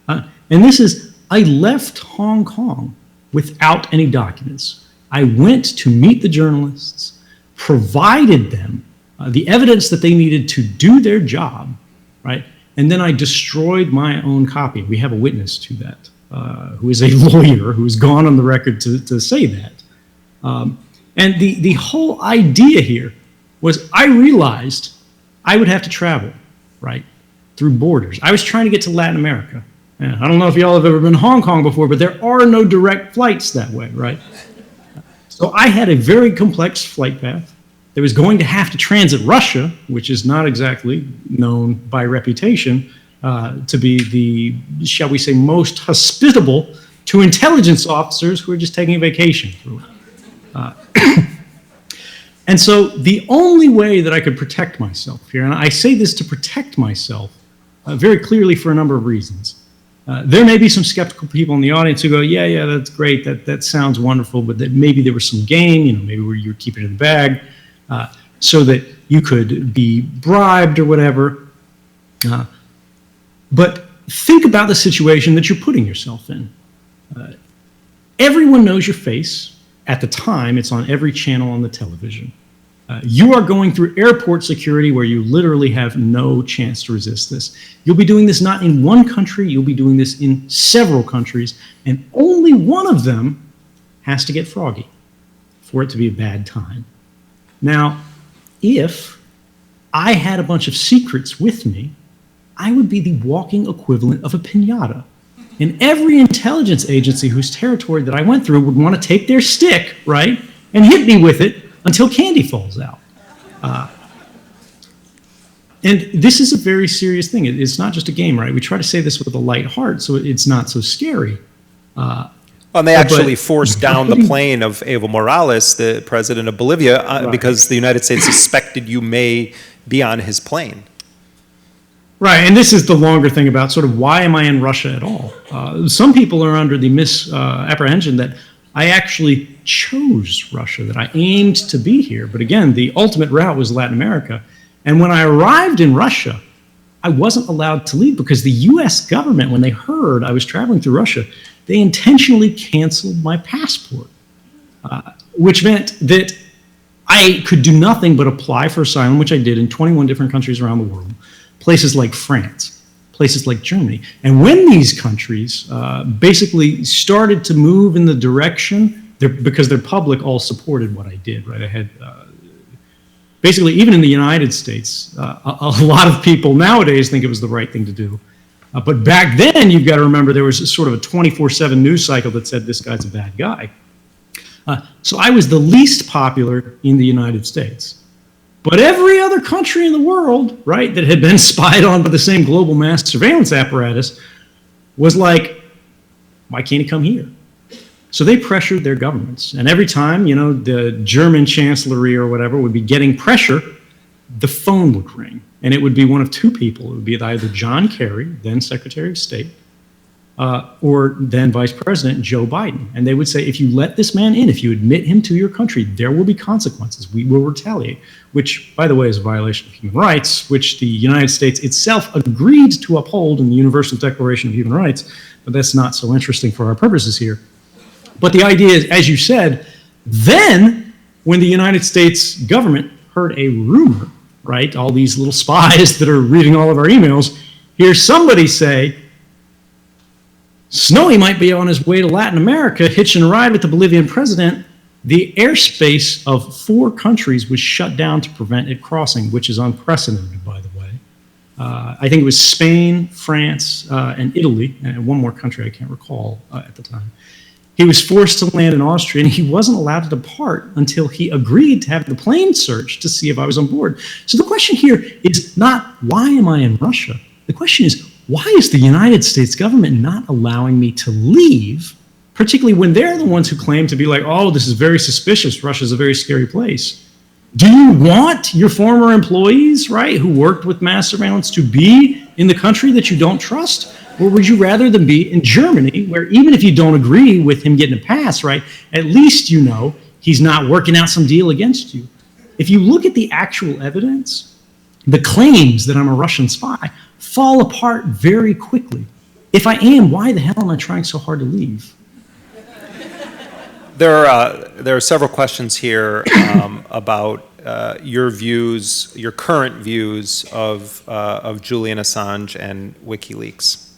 [SPEAKER 3] And this is, I left Hong Kong without any documents. I went to meet the journalists, provided them the evidence that they needed to do their job, right? And then I destroyed my own copy. We have a witness to that, who is a lawyer who's gone on the record to say that. And the whole idea here was I realized I would have to travel, right, through borders. I was trying to get to Latin America. And I don't know if y'all have ever been to Hong Kong before, but there are no direct flights that way, right? So I had a very complex flight path. There was going to have to transit Russia, which is not exactly known by reputation to be the, shall we say, most hospitable to intelligence officers who are just taking a vacation through it. And so the only way that I could protect myself here, and I say this to protect myself very clearly for a number of reasons. There may be some skeptical people in the audience who go, yeah, that's great, that sounds wonderful, but that maybe there was some gain, maybe where you were keeping it in the bag, so that you could be bribed or whatever. But think about the situation that you're putting yourself in. Everyone knows your face. At the time, it's on every channel on the television. You are going through airport security where you literally have no chance to resist this. You'll be doing this not in one country, you'll be doing this in several countries, and only one of them has to get froggy for it to be a bad time. Now, if I had a bunch of secrets with me, I would be the walking equivalent of a piñata. And every intelligence agency whose territory that I went through would want to take their stick, right, and hit me with it until candy falls out. And this is a very serious thing. It's not just a game, right? We try to say this with a light heart so it's not so scary.
[SPEAKER 2] And they actually forced down the plane of Evo Morales, the president of Bolivia,
[SPEAKER 3] Right.
[SPEAKER 2] because the United States suspected you may be on his plane.
[SPEAKER 3] Right, and this is the longer thing about sort of why am I in Russia at all? Some people are under the misapprehension that I actually chose Russia, that I aimed to be here. But again, the ultimate route was Latin America. And when I arrived in Russia, I wasn't allowed to leave because the US government, when they heard I was traveling through Russia, they intentionally canceled my passport, which meant that I could do nothing but apply for asylum, which I did in 21 different countries around the world, places like France, places like Germany. And when these countries basically started to move in the direction, because their public all supported what I did, right? I had basically, even in the United States, a lot of people nowadays think it was the right thing to do. But back then, you've got to remember there was a sort of a 24/7 news cycle that said this guy's a bad guy. So I was the least popular in the United States. But every other country in the world, right, that had been spied on by the same global mass surveillance apparatus was like, why can't he come here? So they pressured their governments. And every time, you know, the German chancellery or whatever would be getting pressure, the phone would ring. And it would be one of two people. It would be either John Kerry, then Secretary of State, or then Vice President Joe Biden. And they would say, if you let this man in, if you admit him to your country, there will be consequences. We will retaliate, which, by the way, is a violation of human rights, which the United States itself agreed to uphold in the Universal Declaration of Human Rights. But that's not so interesting for our purposes here. But the idea is, as you said, then when the United States government heard a rumor, right, all these little spies that are reading all of our emails, hear somebody say, Snowy might be on his way to Latin America, hitching a ride with the Bolivian president. The airspace of 4 countries was shut down to prevent it crossing, which is unprecedented, by the way. I think it was Spain, France, and Italy, and one more country I can't recall at the time. He was forced to land in Austria, and he wasn't allowed to depart until he agreed to have the plane searched to see if I was on board. So the question here is not, why am I in Russia? The question is, why is the United States government not allowing me to leave, particularly when they're the ones who claim to be like, oh, this is very suspicious, Russia's a very scary place. Do you want your former employees, right, who worked with mass surveillance to be in the country that you don't trust? Or would you rather them be in Germany, where even if you don't agree with him getting a pass, right, at least you know he's not working out some deal against you? If you look at the actual evidence, the claims that I'm a Russian spy fall apart very quickly. If I am, why the hell am I trying so hard to leave?
[SPEAKER 2] There are several questions here about your views, your current views of Julian Assange and WikiLeaks.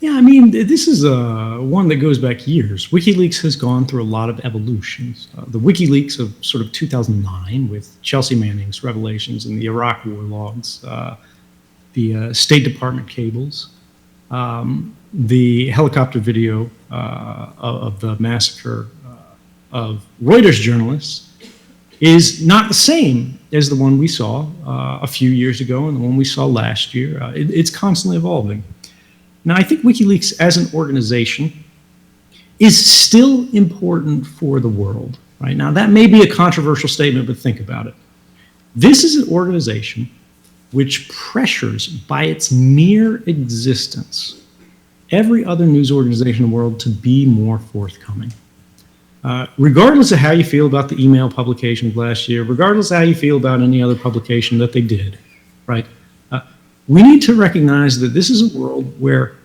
[SPEAKER 3] Yeah, I mean, this is one that goes back years. WikiLeaks has gone through a lot of evolutions. The WikiLeaks of sort of 2009 with Chelsea Manning's revelations and the Iraq war logs, the State Department cables, the helicopter video of the massacre of Reuters journalists is not the same as the one we saw a few years ago and the one we saw last year. It's constantly evolving. Now, I think WikiLeaks as an organization is still important for the world, right? Now, that may be a controversial statement, but think about it. This is an organization which pressures by its mere existence every other news organization in the world to be more forthcoming. Regardless of how you feel about the email publication of last year, regardless of how you feel about any other publication that they did, right? We need to recognize that this is a world where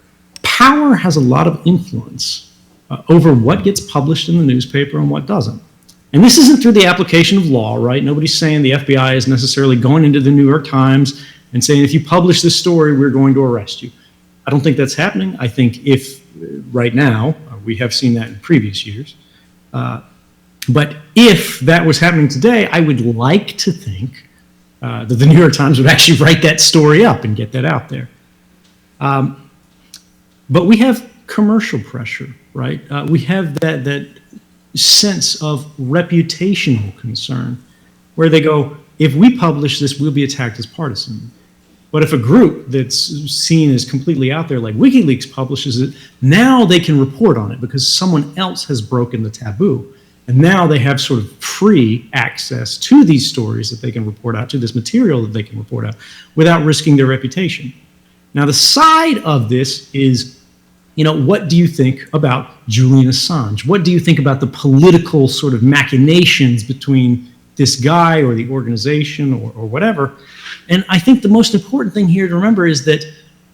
[SPEAKER 3] power has a lot of influence over what gets published in the newspaper and what doesn't. And this isn't through the application of law, right? Nobody's saying the FBI is necessarily going into the New York Times and saying, if you publish this story, we're going to arrest you. I don't think that's happening. I think if right now, we have seen that in previous years, but if that was happening today, I would like to think that the New York Times would actually write that story up and get that out there. But we have commercial pressure, right? We have that sense of reputational concern, where they go, if we publish this, we'll be attacked as partisan. But if a group that's seen as completely out there, like WikiLeaks publishes it, now they can report on it because someone else has broken the taboo. And now they have sort of free access to these stories that they can report out, to this material that they can report out, without risking their reputation. Now, the side of this is, what do you think about Julian Assange? What do you think about the political sort of machinations between this guy or the organization or whatever? And I think the most important thing here to remember is that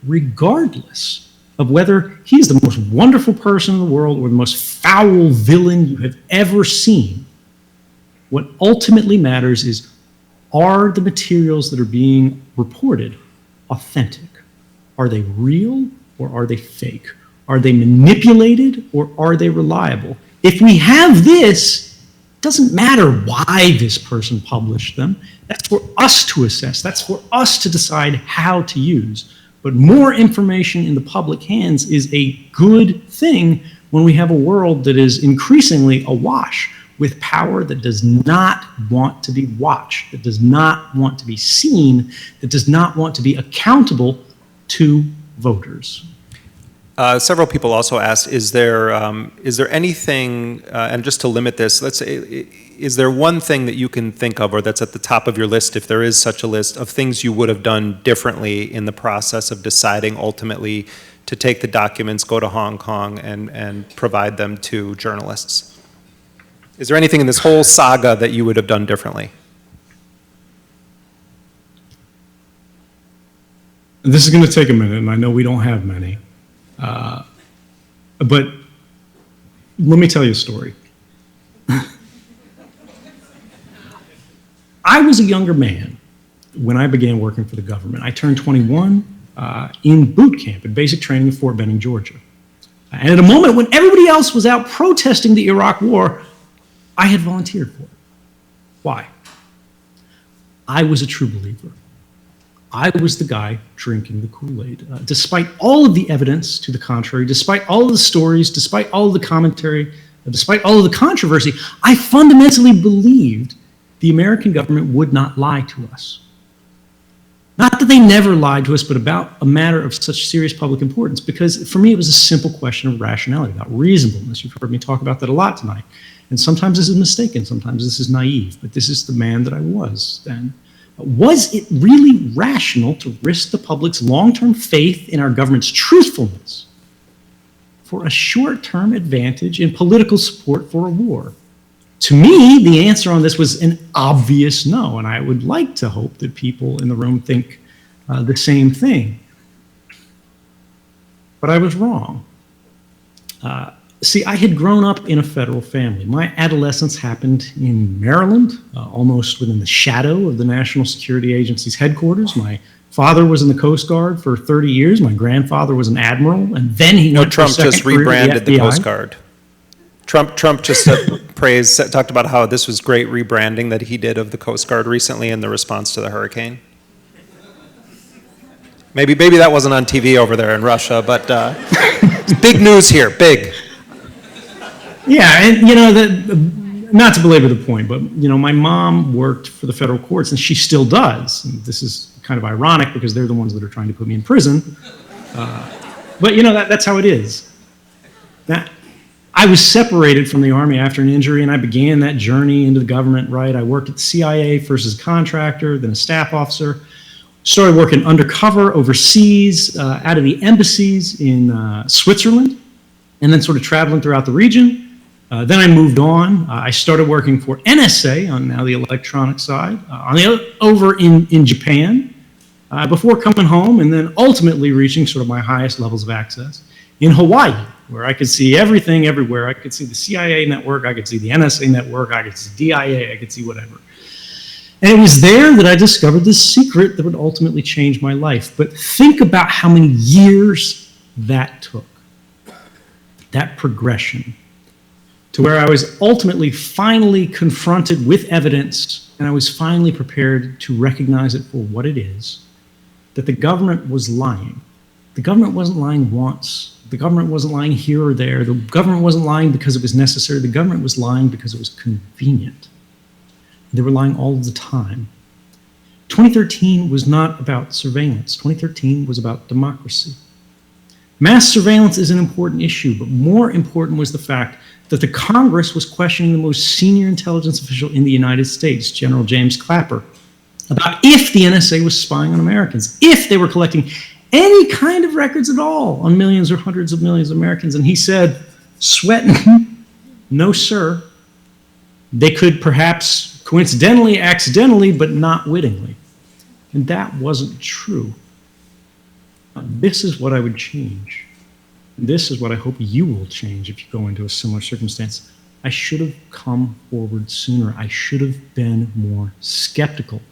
[SPEAKER 3] regardless of whether he's the most wonderful person in the world or the most foul villain you have ever seen, what ultimately matters is, are the materials that are being reported authentic? Are they real or are they fake? Are they manipulated or are they reliable? If we have this, it doesn't matter why this person published them. That's for us to assess. That's for us to decide how to use. But more information in the public hands is a good thing when we have a world that is increasingly awash with power that does not want to be watched, that does not want to be seen, that does not want to be accountable to voters.
[SPEAKER 2] Several people also asked, is there anything, and just to limit this, let's say, is there one thing that you can think of, or that's at the top of your list, if there is such a list, of things you would have done differently in the process of deciding ultimately to take the documents, go to Hong Kong, and provide them to journalists? Is there anything in this whole saga that you would have done differently?
[SPEAKER 3] This is going to take a minute, and I know we don't have many. But let me tell you a story. I was a younger man when I began working for the government. I turned 21 in boot camp at basic training in Fort Benning, Georgia. And at a moment when everybody else was out protesting the Iraq War, I had volunteered for it. Why? I was a true believer. I was the guy drinking the Kool-Aid. Despite all of the evidence to the contrary, despite all of the stories, despite all of the commentary, despite all of the controversy, I fundamentally believed the American government would not lie to us. Not that they never lied to us, but about a matter of such serious public importance, because for me it was a simple question of rationality, about reasonableness. You've heard me talk about that a lot tonight. And sometimes this is mistaken, sometimes this is naive, but this is the man that I was then. Was it really rational to risk the public's long-term faith in our government's truthfulness for a short-term advantage in political support for a war? To me, the answer on this was an obvious no, and I would like to hope that people in the room think the same thing. But I was wrong. See, I had grown up in a federal family. My adolescence happened in Maryland, almost within the shadow of the National Security Agency's headquarters. My father was in the Coast Guard for 30 years. My grandfather was an admiral, and then he went
[SPEAKER 2] Trump
[SPEAKER 3] for a second
[SPEAKER 2] just
[SPEAKER 3] career to
[SPEAKER 2] rebranded the
[SPEAKER 3] FBI.
[SPEAKER 2] Coast Guard. Trump just talked about how this was great rebranding that he did of the Coast Guard recently in the response to the hurricane. Maybe that wasn't on TV over there in Russia, but it's big news here, big.
[SPEAKER 3] Yeah, and not to belabor the point, but my mom worked for the federal courts, and she still does. And this is kind of ironic because they're the ones that are trying to put me in prison. But that's how it is. Now, I was separated from the Army after an injury, and I began that journey into the government, right? I worked at the CIA, first as a contractor, then a staff officer. Started working undercover overseas, out of the embassies in Switzerland, and then sort of traveling throughout the region. Then I moved on. I started working for NSA on now the electronic side, over in Japan, before coming home, and then ultimately reaching sort of my highest levels of access in Hawaii, where I could see everything everywhere. I could see the CIA network, I could see the NSA network, I could see DIA, I could see whatever. And it was there that I discovered this secret that would ultimately change my life. But think about how many years that took, that progression, to where I was ultimately finally confronted with evidence, and I was finally prepared to recognize it for what it is, that the government was lying. The government wasn't lying once. The government wasn't lying here or there. The government wasn't lying because it was necessary. The government was lying because it was convenient. They were lying all the time. 2013 was not about surveillance. 2013 was about democracy. Mass surveillance is an important issue, but more important was the fact that the Congress was questioning the most senior intelligence official in the United States, General James Clapper, about if the NSA was spying on Americans, if they were collecting any kind of records at all on millions or hundreds of millions of Americans. And he said, sweating, no, sir. They could perhaps coincidentally, accidentally, but not wittingly. And that wasn't true. This is what I would change. This is what I hope you will change if you go into a similar circumstance. I should have come forward sooner. I should have been more skeptical.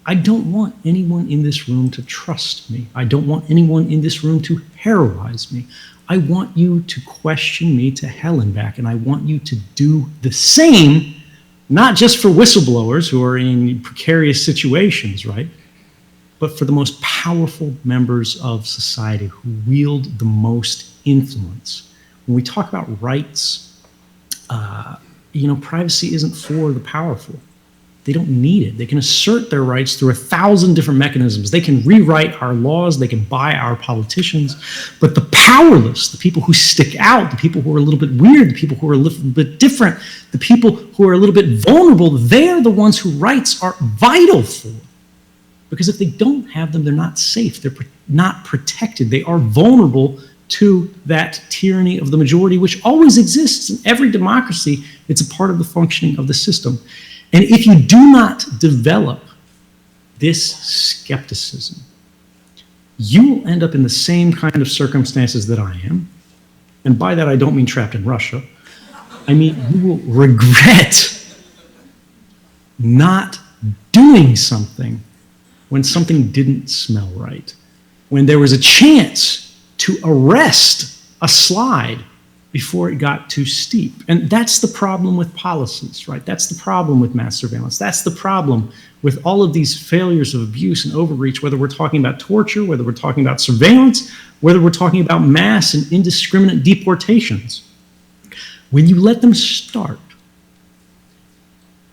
[SPEAKER 3] I don't want anyone in this room to trust me. I don't want anyone in this room to heroize me. I want you to question me to hell and back, and I want you to do the same, not just for whistleblowers who are in precarious situations, right? But for the most powerful members of society who wield the most influence. When we talk about rights, privacy isn't for the powerful. They don't need it. They can assert their rights through 1,000 different mechanisms. They can rewrite our laws. They can buy our politicians. But the powerless, the people who stick out, the people who are a little bit weird, the people who are a little bit different, the people who are a little bit vulnerable, they're the ones who rights are vital for. Because if they don't have them, they're not safe. They're not protected. They are vulnerable to that tyranny of the majority, which always exists in every democracy. It's a part of the functioning of the system. And if you do not develop this skepticism, you will end up in the same kind of circumstances that I am. And by that, I don't mean trapped in Russia. I mean, you will regret not doing something when something didn't smell right, when there was a chance to arrest a slide before it got too steep. And that's the problem with policies, right? That's the problem with mass surveillance. That's the problem with all of these failures of abuse and overreach, whether we're talking about torture, whether we're talking about surveillance, whether we're talking about mass and indiscriminate deportations. When you let them start,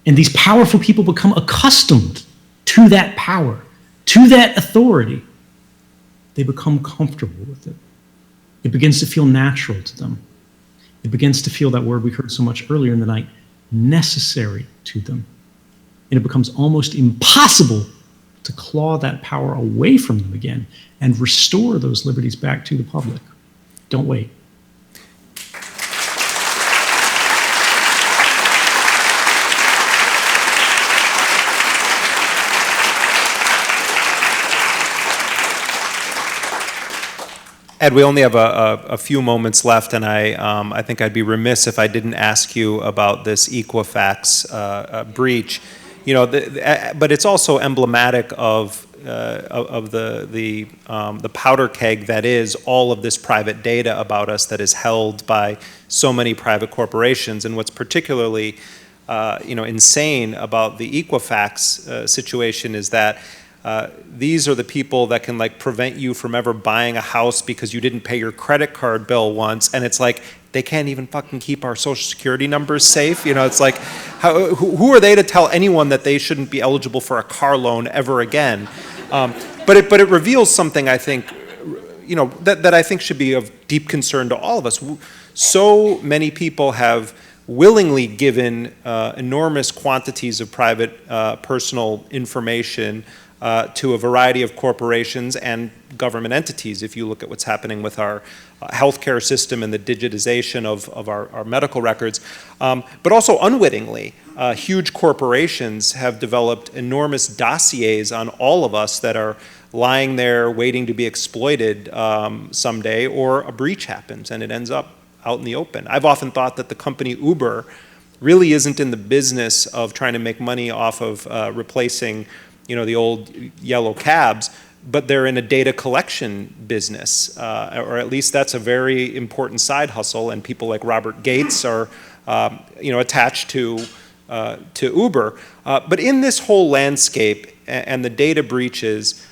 [SPEAKER 3] and these powerful people become accustomed to that power, to that authority, they become comfortable with it. It begins to feel natural to them. It begins to feel that word we heard so much earlier in the night, necessary to them. And it becomes almost impossible to claw that power away from them again and restore those liberties back to the public. Don't wait.
[SPEAKER 2] Ed, we only have a few moments left, and I think I'd be remiss if I didn't ask you about this Equifax breach. But it's also emblematic of the powder keg that is all of this private data about us that is held by so many private corporations. And what's particularly insane about the Equifax situation is that these are the people that can prevent you from ever buying a house because you didn't pay your credit card bill once, and it's like they can't even fucking keep our social security numbers safe. It's like, who are they to tell anyone that they shouldn't be eligible for a car loan ever again? But it reveals something, I think, that I think should be of deep concern to all of us. So many people have willingly given enormous quantities of private personal information to a variety of corporations and government entities. If you look at what's happening with our healthcare system and the digitization of our medical records, but also unwittingly, huge corporations have developed enormous dossiers on all of us that are lying there waiting to be exploited someday, or a breach happens and it ends up out in the open. I've often thought that the company Uber really isn't in the business of trying to make money off of replacing the old yellow cabs, but they're in a data collection business, or at least that's a very important side hustle, and people like Robert Gates are attached to Uber. But in this whole landscape and the data breaches,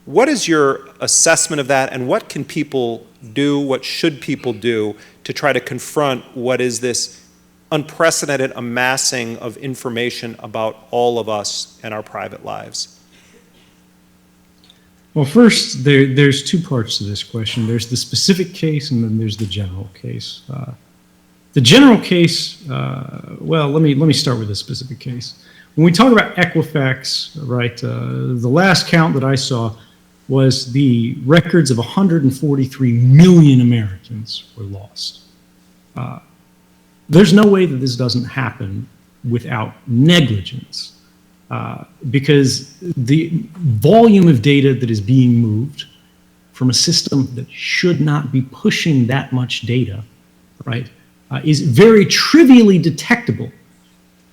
[SPEAKER 2] What is your assessment of that, and what can people do, what should people do to try to confront what is this unprecedented amassing of information about all of us and our private lives?
[SPEAKER 3] Well, first, there's two parts to this question. There's the specific case, and then there's the general case. The general case, well, let me start with the specific case. When we talk about Equifax, right, the last count that I saw was the records of 143 million Americans were lost. There's no way that this doesn't happen without negligence, because the volume of data that is being moved from a system that should not be pushing that much data, right, is very trivially detectable.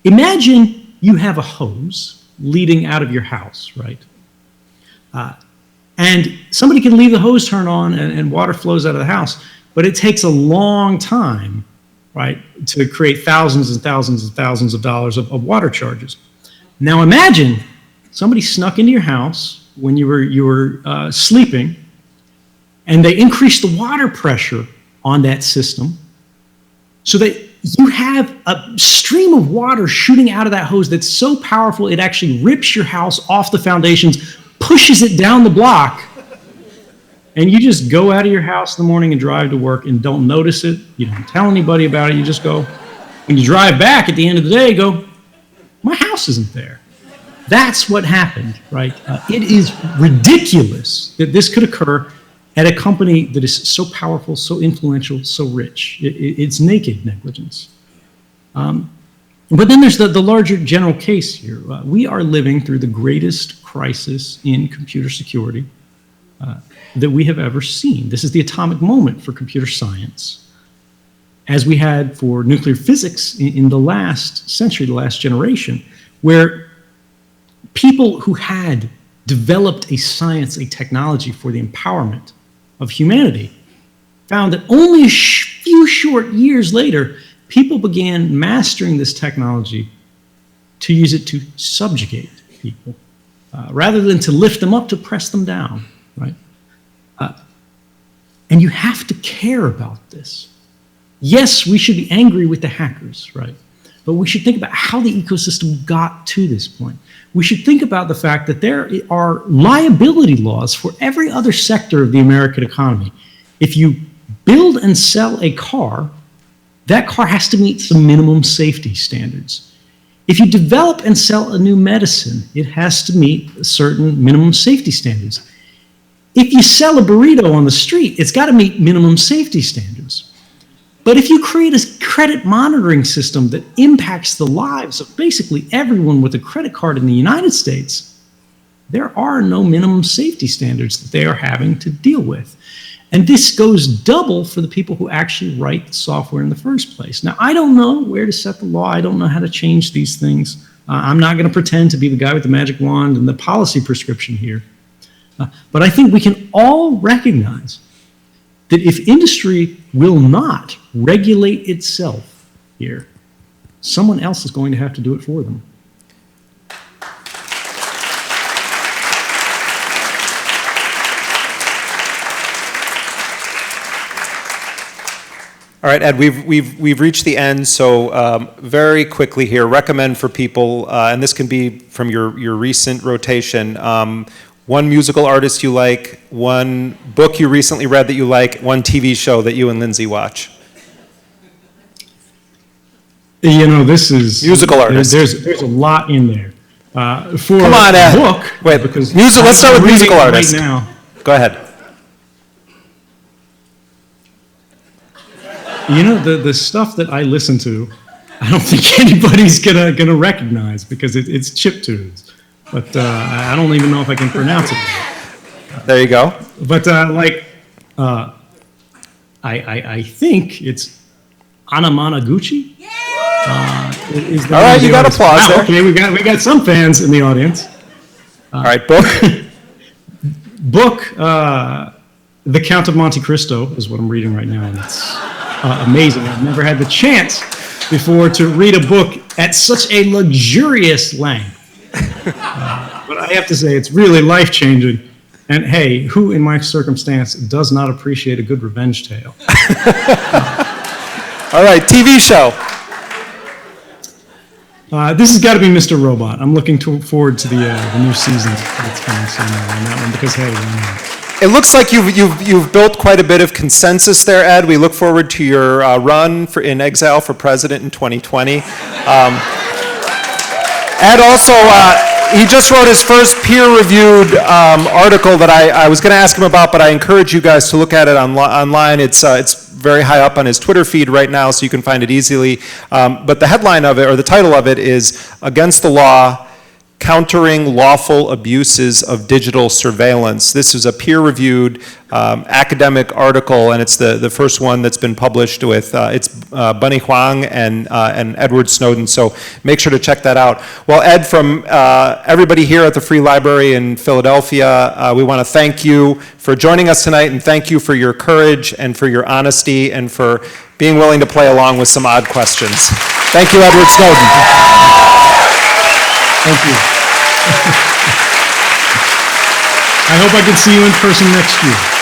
[SPEAKER 3] Imagine you have a hose leading out of your house, right? And somebody can leave the hose turned on and water flows out of the house, but it takes a long time, right, to create thousands and thousands and thousands of dollars of water charges. Now imagine somebody snuck into your house when you were sleeping, and they increased the water pressure on that system so that you have a stream of water shooting out of that hose that's so powerful it actually rips your house off the foundations, pushes it down the block, and you just go out of your house in the morning and drive to work and don't notice it. You don't tell anybody about it. You just go. When you drive back at the end of the day, go, my house isn't there. That's what happened, right? It is ridiculous that this could occur at a company that is so powerful, so influential, so rich. It's naked negligence. But then there's the larger general case here. We are living through the greatest crisis in computer security that we have ever seen. This is the atomic moment for computer science, as we had for nuclear physics in the last century, the last generation, where people who had developed a science, a technology for the empowerment of humanity found that only a few short years later, people began mastering this technology to use it to subjugate people, rather than to lift them up, to press them down, right? And you have to care about this. Yes, we should be angry with the hackers, right? But we should think about how the ecosystem got to this point. We should think about the fact that there are liability laws for every other sector of the American economy. If you build and sell a car, that car has to meet some minimum safety standards. If you develop and sell a new medicine, it has to meet certain minimum safety standards. If you sell a burrito on the street, it's got to meet minimum safety standards. But if you create a credit monitoring system that impacts the lives of basically everyone with a credit card in the United States, there are no minimum safety standards that they are having to deal with. And this goes double for the people who actually write the software in the first place. Now, I don't know where to set the law. I don't know how to change these things. I'm not going to pretend to be the guy with the magic wand and the policy prescription here. But I think we can all recognize that if industry will not regulate itself here, someone else is going to have to do it for them.
[SPEAKER 2] All right, Ed, we've reached the end, so very quickly here, recommend for people, and this can be from your recent rotation, one musical artist you like, one book you recently read that you like, one TV show that you and Lindsay watch.
[SPEAKER 3] You know, this is
[SPEAKER 2] musical artist.
[SPEAKER 3] There's a lot in there. For
[SPEAKER 2] Come on, Ed.
[SPEAKER 3] Book,
[SPEAKER 2] wait,
[SPEAKER 3] because
[SPEAKER 2] let's start with musical artist.
[SPEAKER 3] Right now.
[SPEAKER 2] Go ahead.
[SPEAKER 3] You know, the stuff that I listen to, I don't think anybody's gonna recognize because it's chiptunes. But I don't even know if I can pronounce it.
[SPEAKER 2] There you go.
[SPEAKER 3] But I think it's Anamanaguchi.
[SPEAKER 2] All right, you got applause there.
[SPEAKER 3] Okay, we got some fans in the audience.
[SPEAKER 2] All right, book.
[SPEAKER 3] Book, The Count of Monte Cristo is what I'm reading right now, and it's amazing. I've never had the chance before to read a book at such a luxurious length. But I have to say, it's really life-changing. And hey, who in my circumstance does not appreciate a good revenge tale?
[SPEAKER 2] All right, TV show.
[SPEAKER 3] This has got to be Mr. Robot. I'm looking forward to the new season that's coming soon on that one because, hey, why not?
[SPEAKER 2] It looks like you've built quite a bit of consensus there, Ed. We look forward to your run in exile for president in 2020. Ed also, he just wrote his first peer-reviewed article that I was going to ask him about, but I encourage you guys to look at it online. It's very high up on his Twitter feed right now, so you can find it easily. But the headline of it, or the title of it, is Against the Law, Countering Lawful Abuses of Digital Surveillance. This is a peer-reviewed academic article, and it's the first one that's been published with, it's Bunny Huang and Edward Snowden, so make sure to check that out. Well, Ed, from everybody here at the Free Library in Philadelphia, we want to thank you for joining us tonight, and thank you for your courage and for your honesty and for being willing to play along with some odd questions. Thank you, Edward Snowden.
[SPEAKER 3] Thank you. I hope I can see you in person next year.